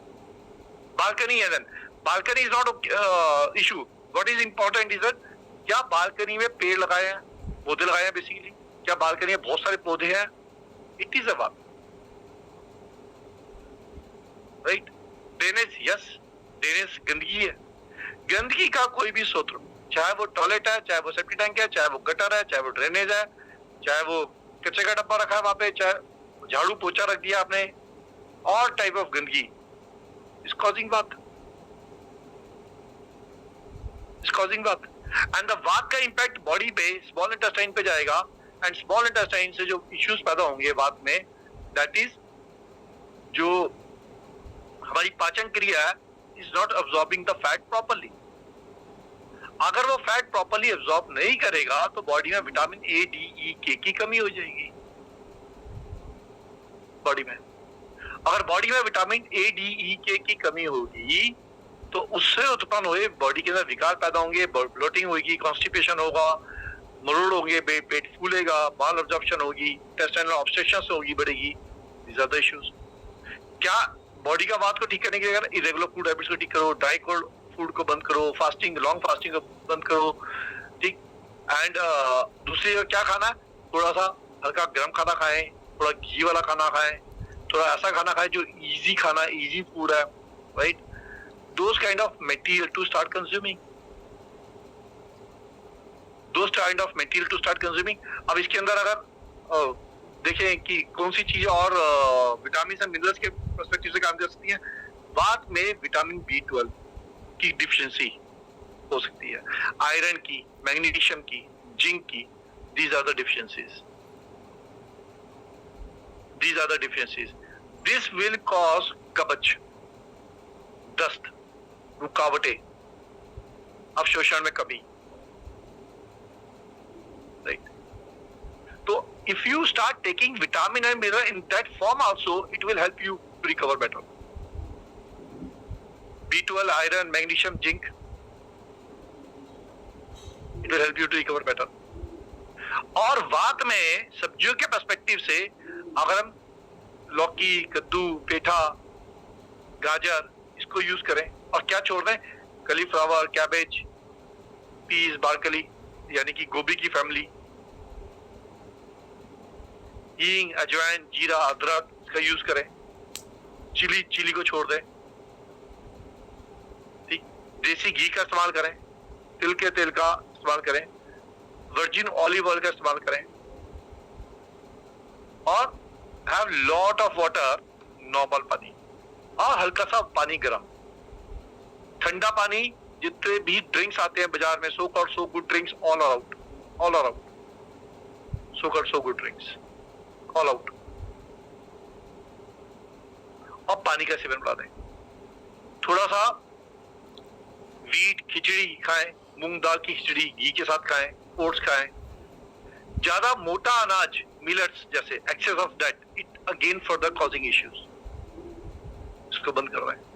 Balcony है then. Balcony is not issue. What is important is that क्या balcony में पेड़ लगाए हैं, पौधे लगाए हैं बेसिकली? क्या बालकनी में बहुत सारे पौधे हैं? It is a बात, right? Drainage, yes. Drainage गंदगी है। गंदगी का कोई भी स्रोत, चाहे वो टॉयलेट है, चाहे वो सेप्टिक टैंक है, चाहे वो गटर है, चाहे वो ड्रेनेज है, चाहे वो कचरे का डब्बा रखा है वहां पे, चाहे झाड़ू पोछा रख दिया आपने, ऑल टाइप ऑफ गंदगी इज कॉजिंग वात। एंड द वात का इम्पैक्ट बॉडी पे स्मॉल इंटेस्टाइन पे जाएगा, एंड स्मॉल इंटेस्टाइन से जो इश्यूज पैदा होंगे वात में, दैट इज जो हमारी पाचन क्रिया है, is not absorbing the fat properly. अगर वो फैट प्रॉपर्ली एब्जॉर्ब नहीं करेगा तो बॉडी में विटामिन ए, डी, ई, के की कमी हो जाएगी। बॉडी में अगर बॉडी में विटामिन ए, डी, ई, के की कमी होगी तो उससे उत्पन्न हुए बॉडी के अंदर विकार पैदा होंगे, ब्लोटिंग होगी, कॉन्स्टिपेशन होगा, मरोड़ होंगे, पेट फूलेगा, माल अब्जॉर्प्शन होगी, इंटेस्टाइनल ऑब्स्ट्रक्शंस होगी, बढ़ेगी। These are the issues. क्या बॉडी का वात को ठीक करने के लिए इरेगुलर फूड हैबिट्स को ठीक करो, ड्राई कोल्ड फूड को बंद करो, फास्टिंग, लॉन्ग फास्टिंग को बंद करो, ठीक। एंड दूसरी क्या खाना है, थोड़ा सा हल्का गर्म खाना खाएं, थोड़ा घी वाला खाना खाएं, थोड़ा ऐसा खाना खाएं जो इजी खाना, इजी फूड है, right? Those kind of material to start consuming, अब इसके अंदर अगर देखें कि कौन सी चीजें और विटामिन एंड मिनरल्स के पर्सपेक्टिव से काम कर सकती हैं। वात में विटामिन B12 की डिफिशिएंसी हो सकती है, आयरन की, मैग्नीशियम की, जिंक की, these are the deficiencies. These are the deficiencies. This will cause कब्ज, दस्त, रुकावटें, अवशोषण में कमी, right? So if you start taking vitamin and mineral in that form also, it will help you to recover better. B12, iron, magnesium, zinc, it will help you to recover better. और वात में सब्जियों के perspective से अगर हम लौकी, कद्दू, पेठा, गाजर इसको यूज करें और क्या छोड़ दें, कलीफ्लावर, कैबेज, पीस, बारकली यानी कि गोभी की फैमिली, हींग, अजवाइन, जीरा, अदरक इसका यूज करें, चिली को छोड़ दें, ठीक, देसी घी का इस्तेमाल करें, तिल के तेल का इस्तेमाल करें, वर्जिन ऑलिव ऑयल का इस्तेमाल करें और have lot of water, normal पानी और हल्का सा पानी गर्म, ठंडा पानी, जितने भी ड्रिंक्स आते हैं बाजार में, so called so good drinks all out, so called so good drinks all out, और पानी का सेवन बढ़ा दें। थोड़ा सा वीट खिचड़ी खाएं, मूंग दाल की खिचड़ी घी के साथ खाएं, ओट्स खाएं। ज्यादा मोटा अनाज, मिलेट्स जैसे excess of that, it again further causing issues, इसको बंद कर रहे हैं।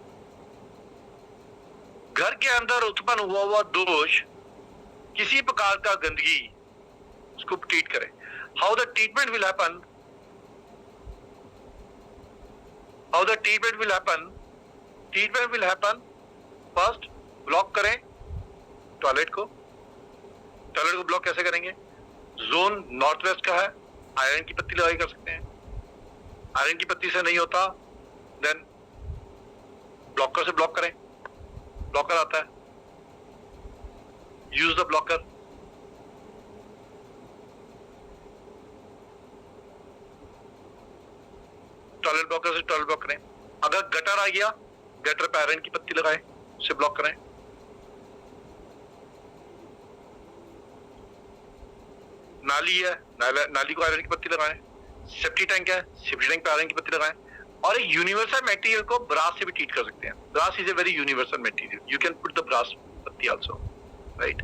घर के अंदर उत्पन्न हुआ दोष, किसी प्रकार का गंदगी, उसको ट्रीट करें। How the treatment will happen, treatment will happen, first block करें टॉयलेट को ब्लॉक कैसे करेंगे? जोन नॉर्थ वेस्ट का है, आयरन की पत्ती लगाई कर सकते हैं। आयरन की पत्ती से नहीं होता, देन ब्लॉकर से ब्लॉक करें, ब्लॉकर आता है, use the blocker. Toilet blocker से टॉयलेट ब्लॉक करें। अगर गटर आ गया, गटर पे आयरन की पत्ती लगाएं, उसे ब्लॉक करें। नाली है, नाली को आयरन की पत्ती लगाएं। सेफ्टी टैंक है, सेफ्टी टैंक पे आयरन की पत्ती लगाएं। और एक यूनिवर्सल मटेरियल को ब्रास से भी ट्रीट कर सकते हैं। Brass is a very universal material, you can put the brass पत्ती आल्सो, राइट।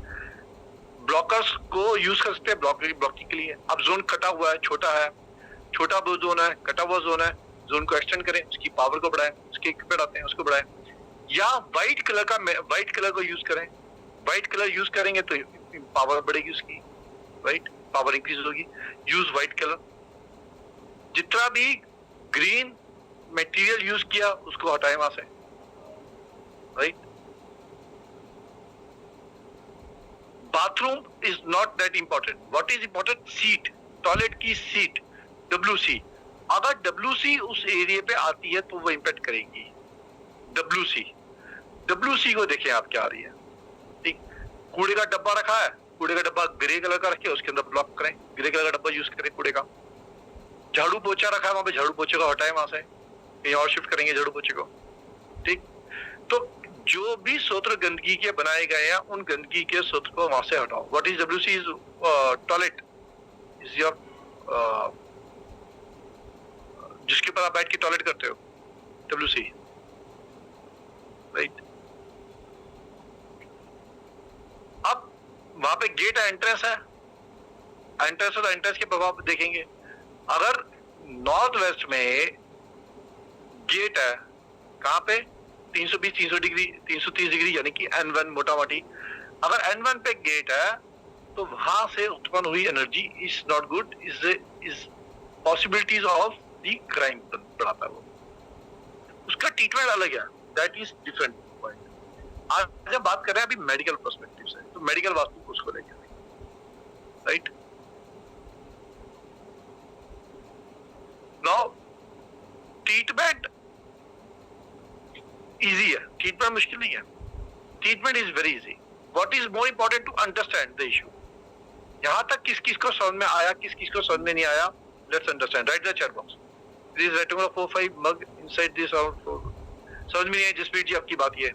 ब्लॉकर्स को यूज कर सकते हैं ब्लॉकिंग के लिए। अब जोन कटा हुआ है, छोटा वो जोन है, कटा हुआ जोन है, जोन को एक्सटेंड करें, उसकी पावर को बढ़ाएं, उसके इक्विपमेंट आते हैं उसको बढ़ाएं, या व्हाइट कलर को यूज करें। व्हाइट कलर यूज करेंगे तो पावर बढ़ेगी उसकी, राइट, पावर इंक्रीज होगी। Use white colour. जितना भी ग्रीन मटेरियल यूज किया उसको हटाएं वहां से, right. Bathroom is not that important. What is important? Seat, toilet की सीट, WC। अगर WC उस एरिया पे आती है तो वो इंपैक्ट करेगी। WC को देखें आप क्या आ रही है, ठीक। कूड़े का डब्बा रखा है, कूड़े का डब्बा ग्रे कलर का रखे, उसके अंदर ब्लॉक करें, ग्रे कलर का डब्बा यूज करें कूड़े का। झाड़ू पोछा रखा है, वहां पे झाड़ू पोछे को हटाएं, वहां से कहीं और शिफ्ट करेंगे झाड़ू पोछे को, ठीक। तो जो भी सूत्र गंदगी के बनाए गए हैं, उन गंदगी के सूत्र को वहां से हटाओ। What is WC? Is toilet, is your जिसके ऊपर आप बैठ के टॉयलेट करते हो, WC, राइट। अब वहां पे गेट है, एंट्रेंस है, एंट्रेंस और एंट्रेंस के प्रभाव देखेंगे। अगर नॉर्थ वेस्ट में गेट है, कहां पे? 320 डिग्री 330 डिग्री यानी कि N1 मोटा मोटी। अगर N1 पे गेट है तो वहां से उत्पन्न हुई energy is not good, is possibilities of the crime बढ़ाता है वो। उसका ट्रीटमेंट अलग है, दैट इज डिफरेंट पॉइंट। आज हम बात कर रहे हैं अभी मेडिकल पर्सपेक्टिव से, तो मेडिकल वास्तु को उसको लेकर, राइट। नाउ ट्रीटमेंट इजी है, ट्रीटमेंट मुश्किल नहीं है, treatment is very easy. What is more important to understand the issue. यहां तक किस किस को समझ में आया, किस किस को समझ में नहीं आया, let's understand, right the chat box. This rectangular 4-5 mug inside this round 4. समझ में नहीं आई जसवीर जी आपकी बात, ये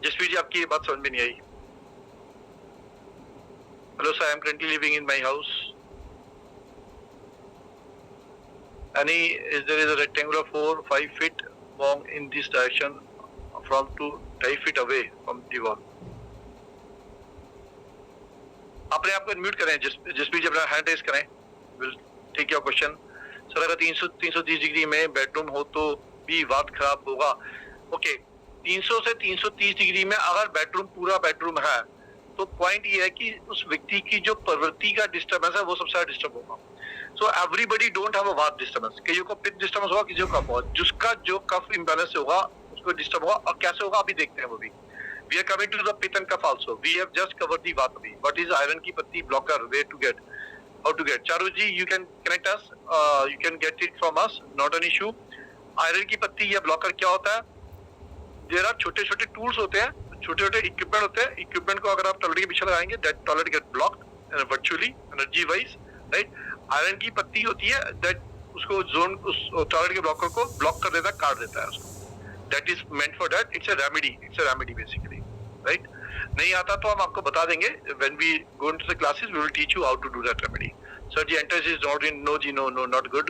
जसवीर जी आपकी ये बात समझ में नहीं आई. Hello sir, I am currently living in my house. There is a rectangular 4-5 feet long in this direction from 2-2.5 feet away from the wall. अपने आप को अनम्यूट करें, जिसमें जब अपना हैंड रेज करें, will take your question. Sir अगर 330 degree में बेडरूम हो तो भी बात खराब होगा. ओके, 300 से 330 डिग्री में अगर बेडरूम पूरा बेडरूम है तो पॉइंट ये है कि उस व्यक्ति की जो प्रवृत्ति का डिस्टर्बेंस है वो सबसे ज्यादा डिस्टर्ब होगा. So everybody don't have a वात डिस्टर्बेंस. कईयों को पित्त डिस्टर्बेंस होगा, किसी को कफ होगा. जिसका जो कफ इम्बैलेंस होगा उसको डिस्टर्ब होगा. और कैसे होगा अभी देखते हैं वो भी. We are coming to the pith and cough also. We have just covered the vata. What is iron ki patti blocker? Where to get? How to get? Charu ji, you can connect us. You can get it from us. Not an issue. Iron की पत्ती या blocker क्या होता है? There are छोटे-छोटे tools होते हैं, छोटे-छोटे equipment होते हैं. Equipment को अगर आप टॉयलेट के पीछे लगाएंगे, that toilet get blocked virtually, energy wise, right? Iron की पत्ती होती है that उसको zone उस टॉयलेट के ब्लॉकर को ब्लॉक कर देता है, काट देता है उसको. That is meant for that. It's a remedy. It's a remedy basically, right? नहीं आता तो हम आपको बता देंगे. When we go into the classes, we will teach you how to do that remedy. Sir ji, enters is not in. No ji, no, not good.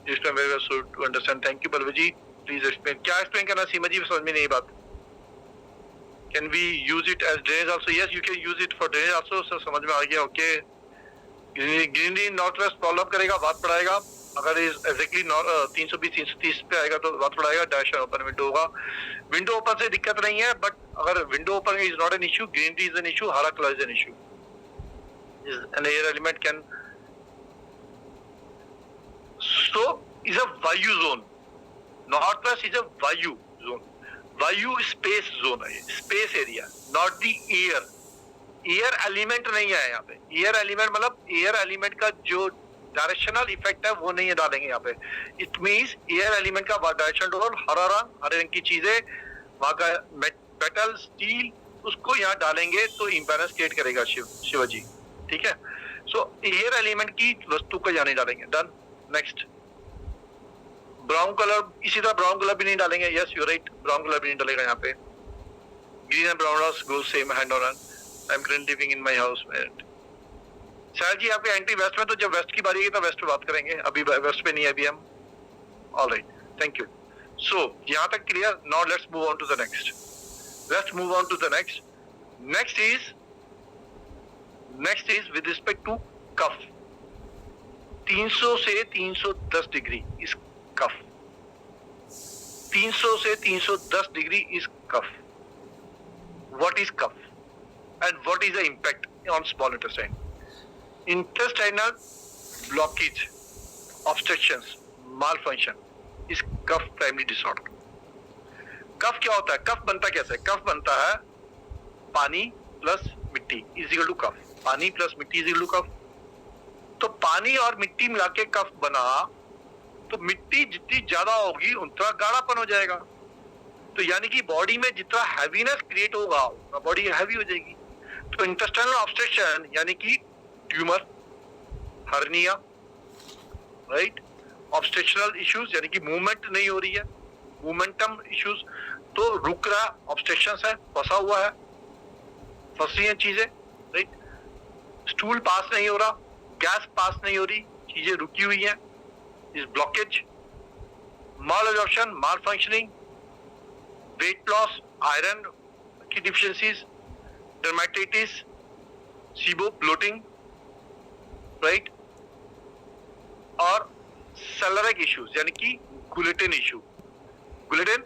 Just very well so to understand. Thank you, Balvi ji. Please explain. क्या explain करना सीमा जी, समझ में नहीं बात. Can we use it as drainage also? Yes, you can use it for drainage also. Sir समझ में आ गया. Okay. Greenery north west problem करेगा, बात पढ़ाएगा. अगर एग्जैक्टली 320-330 पे आएगा तो बात पड़ाएगा. डैश ओपन विंडो होगा. विंडो ओपन से दिक्कत नहीं है, बट अगर window open is not an issue, greenery is an issue, हरा colour is an issue. An air element can so is a वायु zone. North west is a वायु zone. वायु स्पेस जोन है, space area, not the air. Air element नहीं है यहाँ पे. Air element मतलब एयर एलिमेंट का जो डायरेक्शनल इफेक्ट है वो नहीं डालेंगे यहाँ पे. इट मींस एयर एलिमेंट का डायरेक्शन रोल हरा रंग, हरे रंग की चीजें, वहां का मेटल स्टील, उसको यहाँ डालेंगे तो इंबैलेंस क्रिएट करेगा शिवाजी. ठीक है. सो एयर एलिमेंट की वस्तु को यहाँ नहीं डालेंगे. डन. नेक्स्ट. ब्राउन कलर, इसी तरह ब्राउन कलर भी नहीं डालेंगे. Yes you right, brown colour भी नहीं डालेगा यहाँ पे. Green and brown house go same hand on hand. I am currently living in my house. शायद जी आपके एंटी वेस्ट में, तो जब वेस्ट की बारी है तो वेस्ट पे बात करेंगे. अभी वेस्ट पे नहीं है अभी हम. Alright, thank you. सो यहाँ तक clear. Now let's move on to the next. Let's move on to the next. Next is with respect to kapha. 300 से 310 डिग्री इज कफ. 300 से 310 degree is kapha. What is kapha and what is the impact on small intestine? Intestinal blockage, obstructions, malfunction is cough primary disorder. कफ क्या होता है? कफ बनता कैसे? कफ बनता है पानी प्लस मिट्टी इज इक्वल टू कफ. पानी प्लस मिट्टी इज इक्वल टू कफ. तो पानी और मिट्टी मिला के कफ बना, तो मिट्टी जितनी ज्यादा होगी उतना गाढ़ापन हो जाएगा. तो यानी कि बॉडी में जितना हैवीनेस क्रिएट होगा उतना बॉडी हैवी हो जाएगी. तो इंटेस्टाइनल ऑब्स्ट्रक्शन यानी कि ट्यूमर, हर्निया, राइट, ऑब्स्ट्रक्शनल इश्यूज यानी कि मूवमेंट नहीं हो रही है, मोमेंटम इश्यूज, तो रुक रहा, ऑब्स्ट्रक्शंस है, फंसा हुआ है, फंसी हैं चीजें, राइट. स्टूल पास नहीं हो रहा, गैस पास नहीं हो रही, चीजें रुकी हुई हैं, इस blockage, malabsorption, malfunctioning, weight loss, iron की deficiencies, dermatitis, SIBO, bloating, right, और सेलरिक इश्यूज यानी कि ग्लूटेन इशू. ग्लूटेन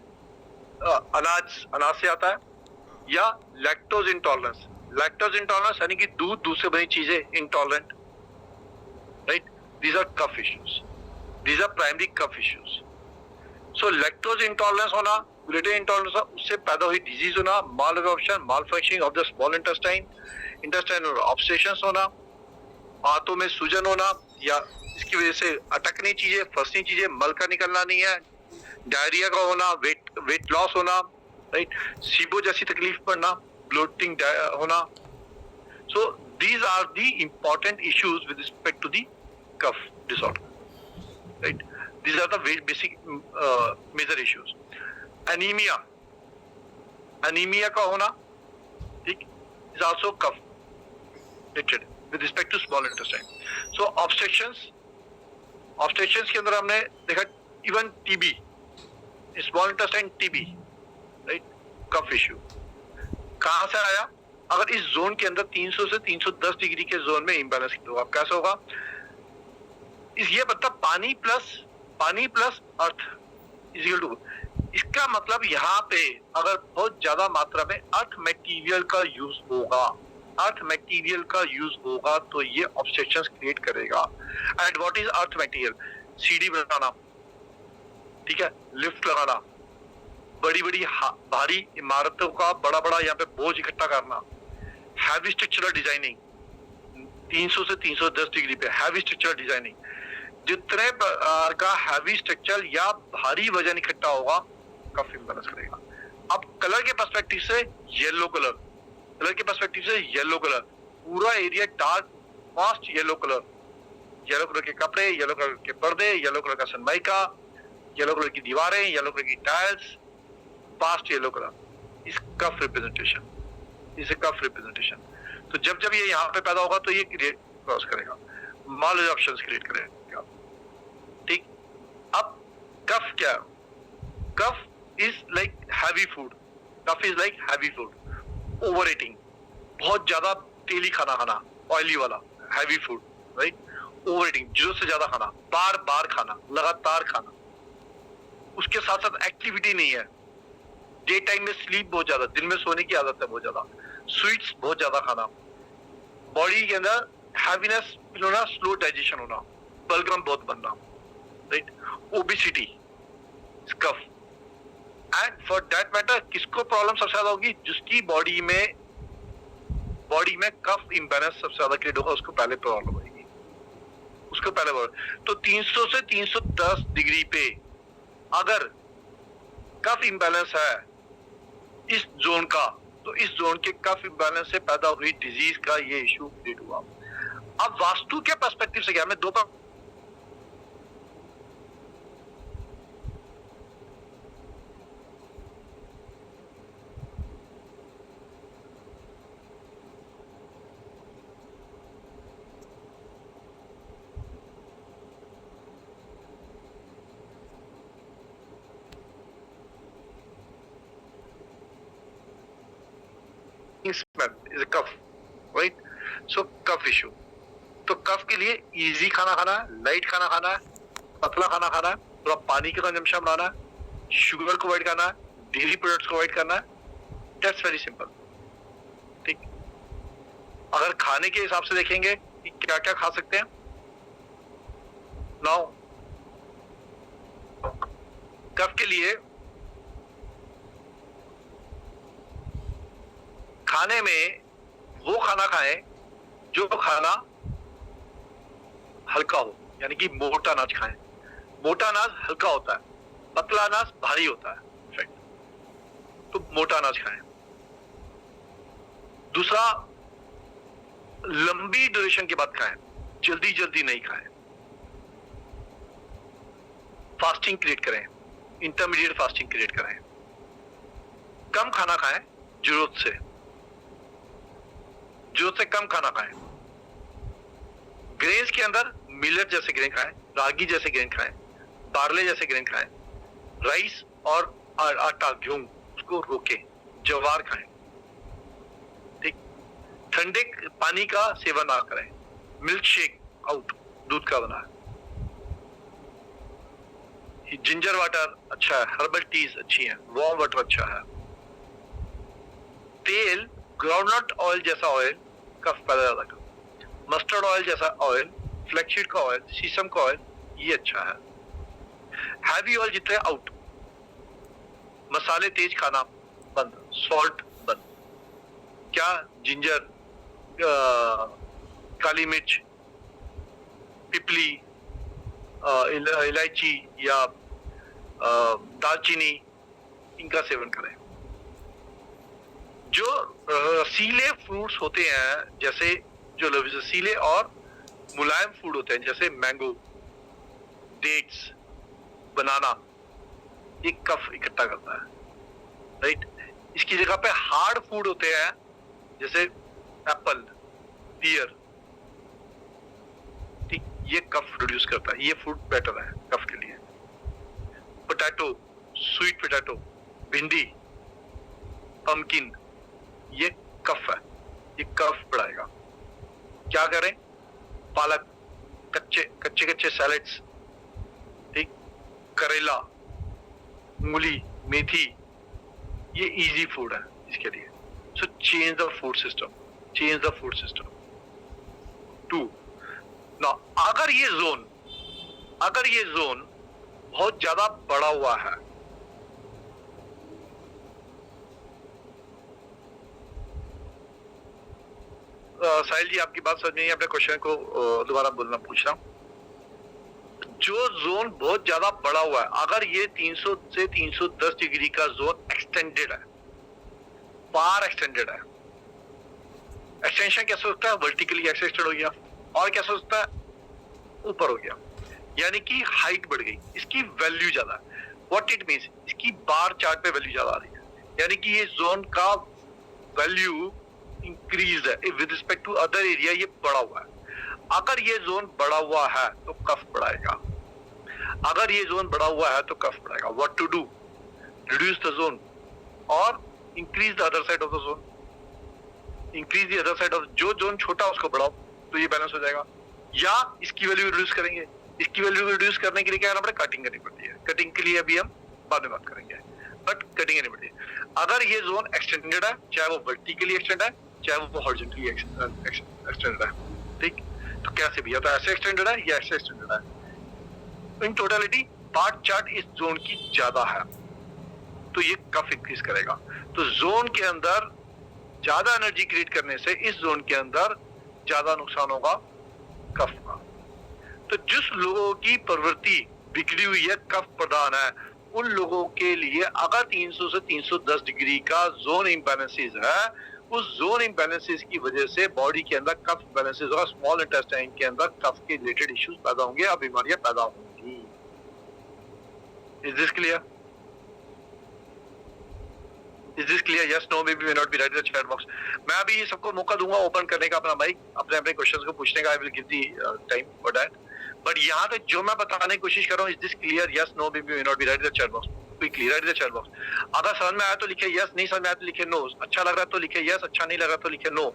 अनाज से आता है, या लैक्टोज इंटॉलरेंस. लैक्टोज इंटॉलरेंस यानी कि दूध से बनी चीजें intolerant, right. These are kapha issues. These are primary kapha issues. So lactose intolerance होना, ग्लूटेन इंटॉलरेंस होना, उससे पैदा हुई डिजीज होना, malabsorption, malfunctioning of the small intestine, intestinal obstructions होना, हाथों में सूजन होना, या इसकी वजह से अटकनी चीजें, फंसनी चीजें, मल का निकलना नहीं है, डायरिया का होना, वेट लॉस होना, राइट, सीबो जैसी तकलीफ पड़ना, ब्लोटिंग होना. So these are the important issues with respect to the kapha disorder. right? These are the basic major issues. Anemia का होना, ठीक, is also cough related with respect to small intestine. So obstructions के अंदर हमने देखा even TB, small intestine TB, right? Cough issue कहाँ से आया? अगर इस जोन के अंदर 300 से 310 डिग्री के जोन में इम्बैलेंस होगा, कैसे होगा? ये मतलब पानी plus earth is equal to, इसका मतलब यहाँ पे अगर बहुत ज्यादा मात्रा में अर्थ मटेरियल का यूज होगा तो ये ऑब्स्ट्रक्शंस क्रिएट करेगा. And what is earth material? सीढ़ी बनाना, ठीक है, लिफ्ट लगाना, बड़ी भारी इमारतों का बड़ा यहाँ पे बोझ इकट्ठा करना, हैवी स्ट्रक्चरल डिजाइनिंग 300 से 310 डिग्री पे हैवी स्ट्रक्चरल डिजाइनिंग. जितने का हैवी स्ट्रक्चर या भारी वजन इकट्ठा होगा कफ इम्बैलेंस करेगा. अब कलर के पर्सपेक्टिव से येलो कलर, पूरा area dark fast yellow colour के कपड़े, येलो कलर के पर्दे, येलो कलर का सनमाइका, येलो कलर की दीवारें, येलो कलर की टाइल्स, फास्ट येलो कलर, इस कफ रिप्रेजेंटेशन. तो जब ये यहाँ पे पैदा होगा तो ये क्रिएट क्रॉस करेगा, मालएब्जॉर्प्शन क्रिएट करेगा. ठीक, अब कफ क्या? Kapha is like heavy food. Overeating, बहुत ज्यादा तेली खाना, ऑयली वाला heavy food, right? Overeating, जरूरत से ज्यादा खाना, बार खाना, लगातार खाना. उसके साथ साथ एक्टिविटी नहीं है. डे टाइम में स्लीप बहुत ज्यादा, दिन में सोने की आदत है बहुत ज्यादा. स्वीट्स बहुत ज्यादा खाना, बॉडी के अंदर हैवीनेस होना, स्लो डाइजेशन होना, बलगम बहुत बनना, राइट? ओबेसिटी, कफ. एंड फॉर दैट मैटर किसको प्रॉब्लम सबसे ज्यादा होगी? जिसकी बॉडी में कफ इम्बैलेंस सबसे ज्यादा क्रिएट होगा, उसको पहले प्रॉब्लम होगी. तो 300 से 310 डिग्री पे अगर कफ इम्बैलेंस है इस जोन का, तो इस जोन के कफ इम्बैलेंस से पैदा हुई डिजीज का ये इश्यू क्रिएट हुआ. अब वास्तु के पर्सपेक्टिव से क्या, मैं दो smell is a cough, right? So cough issue. तो कफ के लिए इजी खाना खाना है, लाइट खाना खाना है, पतला खाना खाना है, थोड़ा पानी का कंजम्पशन बढ़ाना है, शुगर को अवॉइड करना है, डेयरी प्रोडक्ट्स को अवॉइड करना है. That's very simple. ठीक, अगर खाने के हिसाब से देखेंगे कि क्या क्या खा सकते हैं. नाउ कफ के लिए खाने में वो खाना खाएं जो खाना हल्का हो, यानी कि मोटा अनाज खाएं. मोटा अनाज हल्का होता है, पतला अनाज भारी होता है, तो मोटा अनाज खाएं. दूसरा, लंबी ड्यूरेशन के बाद खाएं, जल्दी नहीं खाएं. फास्टिंग क्रिएट करें, इंटरमीडिएट फास्टिंग क्रिएट करें. कम खाना खाएं, जरूरत से कम खाना खाएं. ग्रेन्स के अंदर मिलेट जैसे ग्रेन खाएं, रागी जैसे ग्रेन खाएं, बार्ले जैसे ग्रेन खाएं. राइस और आटा, गेहूं, उसको रोकें. ज्वार खाएं. ठीक, ठंडे पानी का सेवन ना करें. मिल्क शेक आउट, दूध का बना है. जिंजर वाटर अच्छा है, हर्बल टीज अच्छी है, वार्म वाटर अच्छा है. तेल, ग्राउंडनट ऑयल जैसा ऑयल कफ पैदा ज्यादा कर. मस्टर्ड ऑयल जैसा ऑयल, फ्लैक्ससीड का ऑयल, सीसम का ऑयल, ये अच्छा है. हैवी ऑयल जितने आउट. मसाले तेज खाना बंद, सॉल्ट बंद. क्या? जिंजर, काली मिर्च, पिपली, इलायची या दालचीनी, इनका सेवन करें. जो रसीले फ्रूट्स होते हैं, जैसे जो रसीले और मुलायम फूड होते हैं, जैसे मैंगो, डेट्स, बनाना, ये कफ इकट्ठा करता है, राइट। इसकी जगह पे हार्ड फूड होते हैं जैसे एप्पल, पियर, ठीक, ये कफ रिड्यूस करता है, ये फूड बेटर है कफ के लिए। पोटैटो, स्वीट पोटैटो, भिंडी, पम्पकिन, ये कफ है, ये कफ बढ़ाएगा। क्या करें? पालक, कच्चे सैलेड्स, ठीक, करेला, मूली, मेथी, ये इजी फूड है इसके लिए। So change the food system, change the food system. 2, ना अगर ये जोन बहुत ज्यादा बड़ा हुआ है, साहिल जी आपकी बात समझ नहीं है, अपने क्वेश्चन को दोबारा बोलना पूछ रहा हूं। जो जोन बहुत ज्यादा बड़ा हुआ है, अगर ये 300 से 310 डिग्री का जोन एक्सटेंडेड है, फार एक्सटेंडेड है, एक्सटेंशन कैसे होता है? वर्टिकली एक्सटेंड हो गया, और कैसे होता है? ऊपर हो गया, यानी कि हाइट बढ़ गई, इसकी वैल्यू ज्यादा है। व्हाट इट मींस, इसकी बार चार्ट पे वैल्यू ज्यादा आ रही है, यानी कि ये जोन का वैल्यू इंक्रीज है with respect to other area, ये बढ़ा हुआ है। अगर ये जोन बढ़ा हुआ है तो कफ बढ़ाएगा, अगर ये जोन बढ़ा हुआ है तो कफ बढ़ाएगा। What to do? Reduce the zone और increase the other side of the zone, increase the other side of, जो जोन छोटा उसको बढ़ाओ तो ये बैलेंस हो जाएगा। या इसकी वैल्यू रिड्यूस करेंगे, इसकी वैल्यू रिड्यूस करने के लिए क्या करना पड़ेगा? कटिंग करनी पड़ती है। कटिंग के लिए अभी हम बाद में बात करेंगे, बट कटिंग करनी पड़ती है। अगर ये जोन एक्सटेंडेड है, चाहे वो वर्टिकली एक्सटेंड है, चाहे वो हॉरिजॉन्टली एक्सटेंडेड है, ठीक, तो कैसे भी, या तो ऐसे एक्सटेंडेड है या ऐसे एक्सटेंडेड है, इन टोटलिटी पार्ट चार्ट इस जोन की ज्यादा है, तो ये कफ इंक्रीज करेगा। तो जोन के अंदर ज्यादा एनर्जी क्रिएट करने से इस जोन के अंदर ज्यादा नुकसान होगा कफ का। तो जिस लोगों की प्रवृत्ति बिगड़ी हुई है, कफ प्रधान है, उन लोगों के लिए अगर 300 से 310 डिग्री का जोन इम्बैलेंसेस है, उस जोन इम्बैलेंसेस की वजह से बॉडी के अंदर कफ बैलेंसेस होगा, स्मॉल इंटेस्टाइन के अंदर कफ के रिलेटेड इश्यूज पैदा होंगे और बीमारियां पैदा होंगी। Is this clear? Is this clear? Yes, no, maybe may not be right in the chat box. मैं अभी ये सबको मौका दूंगा ओपन करने का अपना माइक, अपने क्वेश्चंस को पूछने का। I will give the time for that. But यहाँ पे जो मैं बताने की कोशिश कर रहा हूँ, is this clear? Yes, no, maybe may not be right in the chat box. Quickly, right in the chat box. अगर समझ में आया तो लिखे yes, नहीं समझ में आया तो लिखे no. अच्छा लग रहा तो लिखे yes, अच्छा नहीं लग रहा तो लिखे no.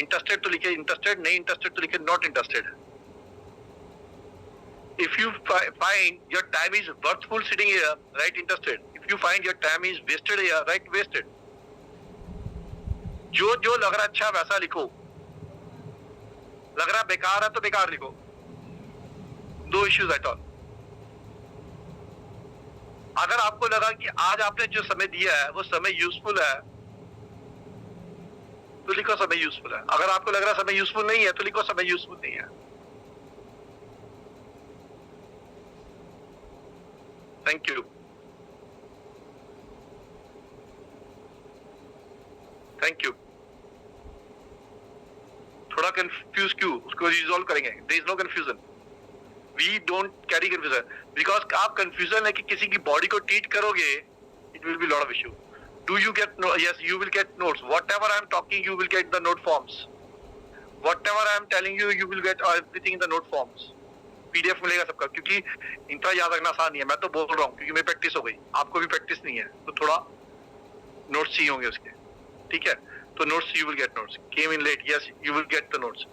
Interested तो लिखे interested, नहीं interested तो लिखे not interested. If you find your time is worthful sitting here, write interested. If you find your time is wasted here, write wasted. जो जो लग रहा अच्छा वैसा लिखो, लग रहा बेकार है तो बेकार लिखो, नो इश्यूज एट ऑल। अगर आपको लगा कि आज आपने जो समय दिया है वो समय यूजफुल है तो लिखो समय यूजफुल है। अगर आपको लग रहा समय यूजफुल नहीं है तो लिखो समय यूजफुल नहीं है। Thank you, thank you. थोड़ा कंफ्यूज क्यों, उसको रिजॉल्व करेंगे। There is no confusion, we don't carry confusion, because आप कंफ्यूजन है कि किसी की बॉडी को ट्रीट करोगे, it will be lot of issue. Do you get? Yes, you will get notes, whatever I am talking you will get the note forms, whatever I am telling you, you will get everything in the note forms. PDF मिलेगा सबका, क्योंकि इनका याद रखना आसान नहीं है। मैं तो बोल रहा हूँ क्योंकि मेरी प्रैक्टिस हो गई, आपको भी प्रैक्टिस नहीं है, तो थोड़ा नोट्स चाहिए होंगे उसके, ठीक है। तो notes, you will get notes. Came in late, yes you will get the notes.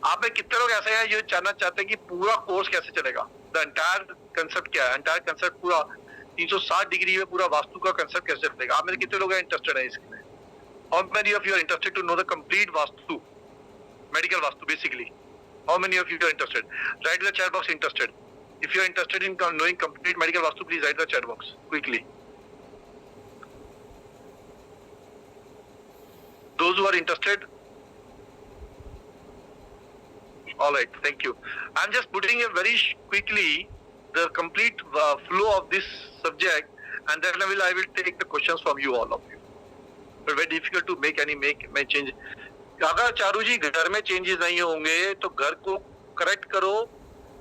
आप में कितने लोग ऐसे हैं जो जानना चाहते हैं कि पूरा कोर्स कैसे चलेगा, द एंटायर कंसेप्ट क्या है, एंटायर कंसेप्ट पूरा 360 डिग्री में पूरा वास्तु का कंसेप्ट कैसे चलेगा। आप में कितने लोग इंटरेस्टेड है इसमें? How many of you are interested to know the complete vastu, medical vastu basically? How many of you are interested? Write in the chat box interested. If you are interested in knowing complete medical vastu, please write in the chat box quickly. Those who are interested, all right, thank you. I'm just putting it very quickly the complete flow of this subject, and then I will take the questions from you, all of you. But very difficult to make any change. अगर चारू जी घर में changes नहीं होंगे तो घर को correct करो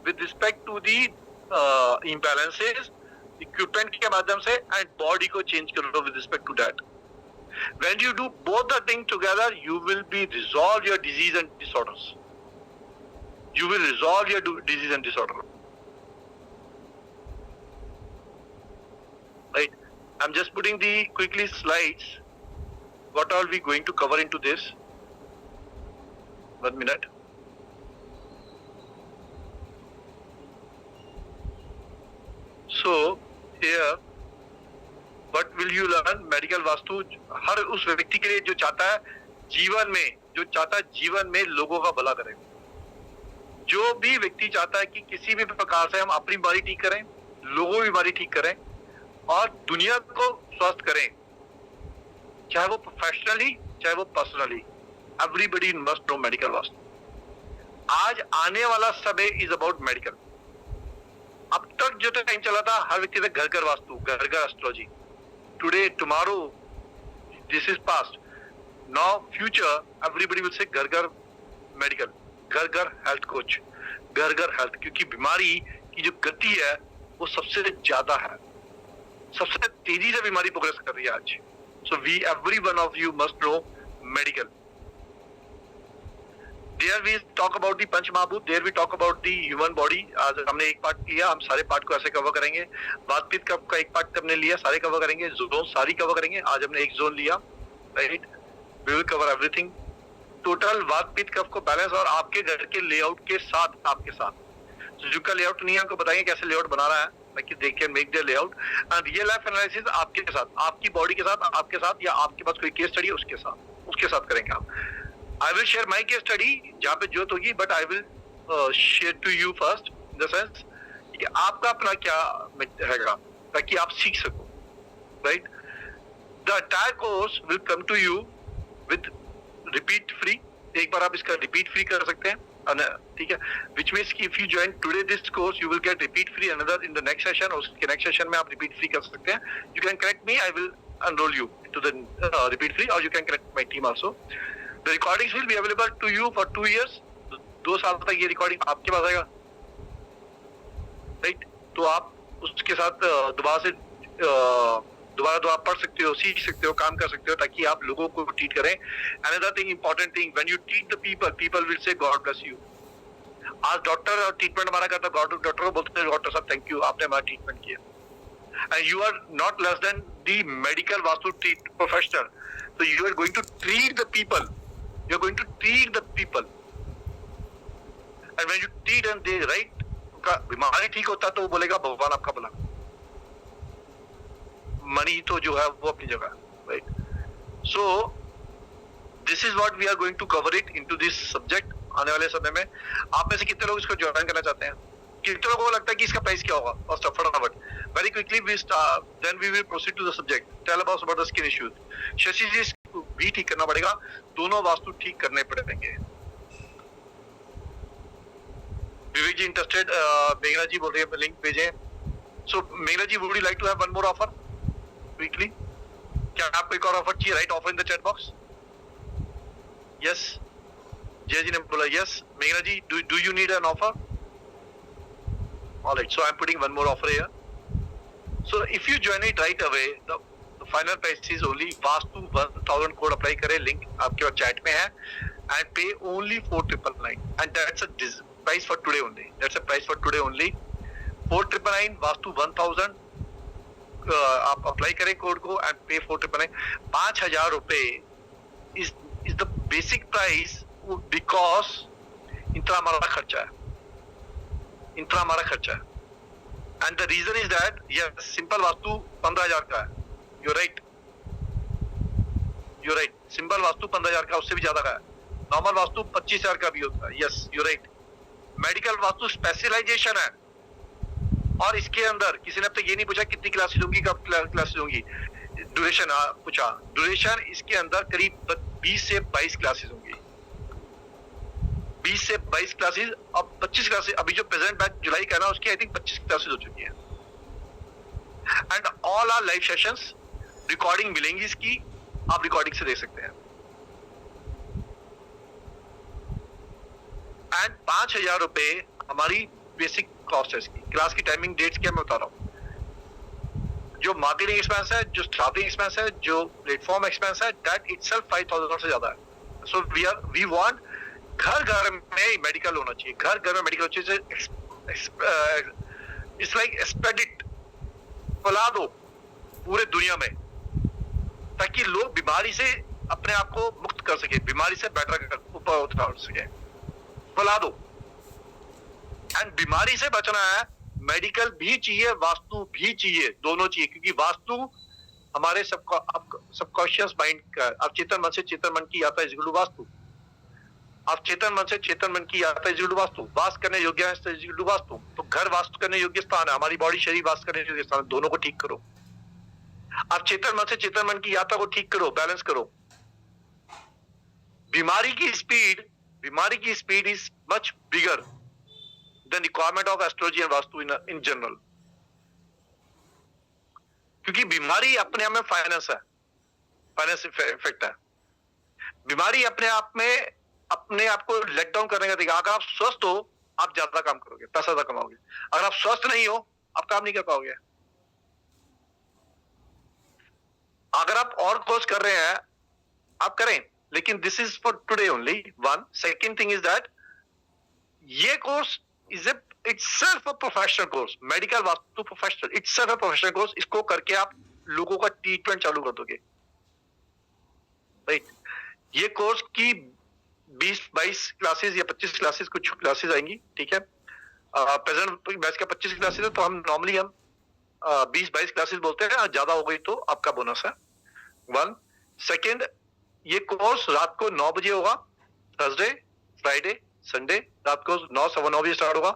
with respect to the imbalances equipment के माध्यम से एंड बॉडी को चेंज करो with respect to that. When you do both the thing together, you will be resolve your disease and disorders. You will resolve your disease and disorder. Right? I'm just putting the quickly slides. What are we going to cover into this? 1 minute. So here, what will you learn? Medical Vastu हर उस व्यक्ति के लिए जो चाहता है जीवन में लोगों का भला करें. जो भी व्यक्ति चाहता है कि किसी भी प्रकार से हम अपनी बीमारी ठीक करें, लोगों की बीमारी ठीक करें और दुनिया को स्वस्थ करें, चाहे वो प्रोफेशनली चाहे वो personally, everybody must know medical vastu. आज आने वाला समय इज अबाउट मेडिकल. अब तक जो टाइम चला था हर व्यक्ति तक घर वास्तु, घर astrology. Today tomorrow this is past. Now future everybody will say घर मेडिकल, घर हेल्थ कोच, घर हेल्थ. क्योंकि बीमारी की जो गति है वो सबसे ज्यादा है, सबसे तेजी से बीमारी प्रोग्रेस कर रही है आज. So we every one of you must know medical. There we talk about the panch mahabhuta, there we talk about the human body. आज हमने एक पार्ट लिया, हम सारे पार्ट को ऐसे कवर करेंगे. वात पित्त कफ का एक पार्ट हमने लिया, सारे कवर करेंगे. जोन सारी कवर करेंगे. आज हमने एक जोन लिया, right. We will cover everything. Total वात पित्त कफ को बैलेंस और आपके घर के लेआउट के साथ, आपके साथ. जिसका लेआउट नहीं है उनको बताएंगे कैसे लेआउट बना रहा है, ताकि they can make their layout. And real life analysis आपके साथ, आपकी बॉडी के साथ, आपके साथ, या आपके पास कोई केस स्टडी है उसके साथ करेंगे आप. I will share my case study जहाँ पे जरूरत होगी, but I will share to you first in the sense कि आपका अपना क्या रहेगा ताकि आप सीख सको, right? The entire course will come to you with repeat free. एक बार आप इसका repeat free कर सकते हैं, ठीक है? Which means कि if you join today this course, you will get repeat free another in the next session. और उसके next session में आप repeat free कर सकते हैं. You can connect me, I will enroll you to the repeat free, or you can connect my team also. The recordings will be available to you for 2 years. 2 साल तक ये recording आपके पास आएगा, right? तो आप उसके साथ दोबारा पढ़ सकते हो, सीख सकते हो, काम कर सकते हो, ताकि आप लोगों को ट्रीट करें. Another thing, important thing, when you treat the people will say God bless you. आज डॉक्टर ट्रीटमेंट हमारा करता है, डॉक्टर को बोलते हैं डॉक्टर साहब थैंक यू, आपने हमारा ट्रीटमेंट किया. And you are not less than the medical vastu professional. So you are going to treat the people. You are going to treat the people. And when you treat and they right, उनका बीमारी ठीक होता है तो वो बोलेगा भगवान आपका भला. मनी तो जो है वो अपनी जगह, right? So this is what we are going to cover it into this subject. आने वाले समय में आप में से कितने लोग इसको ज्वाइन करना चाहते हैं? कितने लोगों को लगता है कि इसका प्राइस क्या होगा? फर्स्ट फटाफट, very quickly we start, then we will proceed to the subject. Tell us about the skin issues. Shashi जी भी ठीक करना पड़ेगा, दोनों वास्तु ठीक करने पड़ेंगे. विवेक जी इंटरेस्टेड, मेघना जी बोल रही है लिंक भेजें. सो मेघना ji, would you like to have one more offer quickly? क्या आपको एक और ऑफर चाहिए? Write offer in the chat box. Yes, Jay ji ने बोला यस. मेघना ji, do you need an offer? Alright, so I'm putting one more offer here. So if you join it right away, the final price is only Vastu 1000 code apply करें, link आपके पास chat में है, and pay only 4999, and that's a price for today only. That's a price for today only. 4999 Vastu 1000 आप apply करें code को and pay 4999. 5000 रुपए is the basic price because इतना हमारा खर्चा है. इतना हमारा खर्चा है. And the reason is that yes, simple vastu 15,000 का है. यू राइट, सिंपल वास्तु 15,000 का, उससे भी ज्यादा का है. नॉर्मल वास्तु 25,000 का भी होता है. Yes, you right. Medical vastu specialisation है, और इसके अंदर किसी ने अब तक ये नहीं पूछा कितनी क्लासेस होंगी, कब क्लासेस होंगी. ड्यूरेशन पूछा. ड्यूरेशन इसके अंदर करीब 20 से 22 क्लासेस होंगी. 20 से 22 क्लासेस. अब 25 क्लासेस, अभी जो प्रेजेंट बैच जुलाई का है ना, उसकी आई थिंक 25 क्लासेस हो चुकी है. And all are live sessions. Recording मिलेंगी इसकी, आप रिकॉर्डिंग से देख सकते हैं. एंड 5,000 रुपए हमारी बेसिक कॉस्ट है इसकी। क्लास की टाइमिंग डेट्स क्या मैं बता रहा हूँ। जो मार्केटिंग एक्सपेंस है, जो स्टाफिंग एक्सपेंस है, जो प्लेटफॉर्म एक्सपेंस है, दैट इटसेल्फ 5,000 से ज्यादा है। सो वी वांट घर घर में मेडिकल होना चाहिए, घर घर में मेडिकल होना चाहिए। इट्स लाइक स्प्रेड इट, फैला दो पूरे दुनिया में, ताकि लोग बीमारी से अपने आप को मुक्त कर सके, बीमारी से बेटर ऊपर उतर सके। फैला दो। एंड बीमारी से बचना है, मेडिकल भी चाहिए, वास्तु भी चाहिए, दोनों चाहिए, क्योंकि वास्तु हमारे सबकॉन्शियस माइंड का, अब चेतन मन से चेतन मन की यात्रा इज इक्वल टू वास्तु। अब चेतन मन से चेतन मन की यात्रा इज इक्वल टू वास्तु। वास करने योग्य है इज इक्वल टू वास्तु। तो घर वास्तु करने योग्य स्थान है, हमारी बॉडी शरीर वास करने योग्य स्थान है, दोनों को ठीक करो। अब चेतन मन से चेतन मन की यात्रा को ठीक करो, बैलेंस करो। बीमारी की speed is much bigger than requirement of astrology and vastu in general. क्योंकि बीमारी अपने आप में फाइनेंस है, फाइनेंस इफेक्ट है। बीमारी अपने आप को लेट डाउन करने का तरीका। अगर आप स्वस्थ हो, आप ज्यादा काम करोगे, पैसा ज्यादा कमाओगे। अगर आप स्वस्थ नहीं हो, आप काम नहीं कर पाओगे। अगर आप और कोर्स कर रहे हैं, आप करें, लेकिन this is for today only. One second thing is that ये course is itself a professional course. Medical vastu professional, itself a professional course. इसको करके आप लोगों का ट्रीटमेंट चालू कर दोगे, राइट। ये कोर्स की 20-22 क्लासेस या 25 क्लासेस, कुछ क्लासेस आएंगी, ठीक है। प्रेजेंट बैच का 25 क्लासेस है, तो हम नॉर्मली 20-22 क्लासेस बोलते हैं। ज्यादा हो गई तो आपका बोनस है। वन सेकेंड, ये कोर्स रात को 9 बजे होगा, थर्सडे, फ्राइडे, संडे रात को 9-9 बजे स्टार्ट होगा।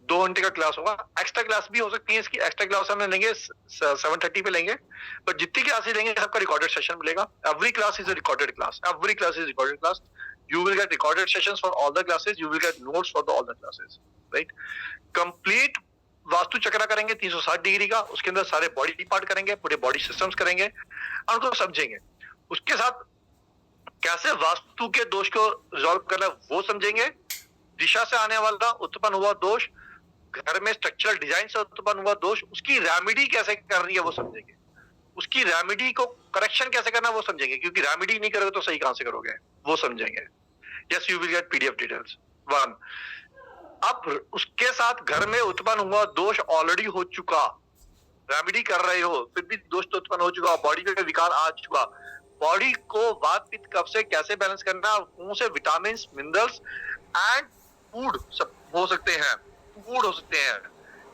2 घंटे का क्लास होगा। एक्स्ट्रा क्लास भी हो सकती है इसकी। एक्स्ट्रा क्लास हम लेंगे 7:30 पे लेंगे, पर जितनी क्लासेस लेंगे सबका रिकॉर्डेड सेशन मिलेगा। Every class is a recorded class, every class is recorded class. You will get recorded sessions for all the classes. You will get notes for all the classes, right? Complete Vastu Chakra करेंगे 360 degree का। उसके अंदर सारे body part करेंगे, पूरे body systems करेंगे और उनको समझेंगे। उसके साथ कैसे वास्तु के दोष को रिजॉल्व करना वो समझेंगे। दिशा से आने वाला उत्पन्न हुआ दोष, घर में स्ट्रक्चरल डिजाइन से उत्पन्न हुआ दोष, उसकी रेमेडी कैसे करनी है वो समझेंगे। उसकी रेमेडी को करेक्शन कैसे करना वो समझेंगे, क्योंकि रेमेडी नहीं करोगे तो सही कहां से करोगे, वो समझेंगे। Yes, you will gate PDF details. One, अब उसके साथ घर में उत्पन्न हुआ दोष ऑलरेडी हो चुका, रेमेडी कर रहे हो, फिर भी दोष तो उत्पन्न हो चुका, बॉडी में विकार आ चुका। बॉडी को वात पित्त कफ से कैसे बैलेंस करना, कौन से विटामिन, मिनरल्स एंड फूड सब हो सकते हैं, फूड हो सकते हैं,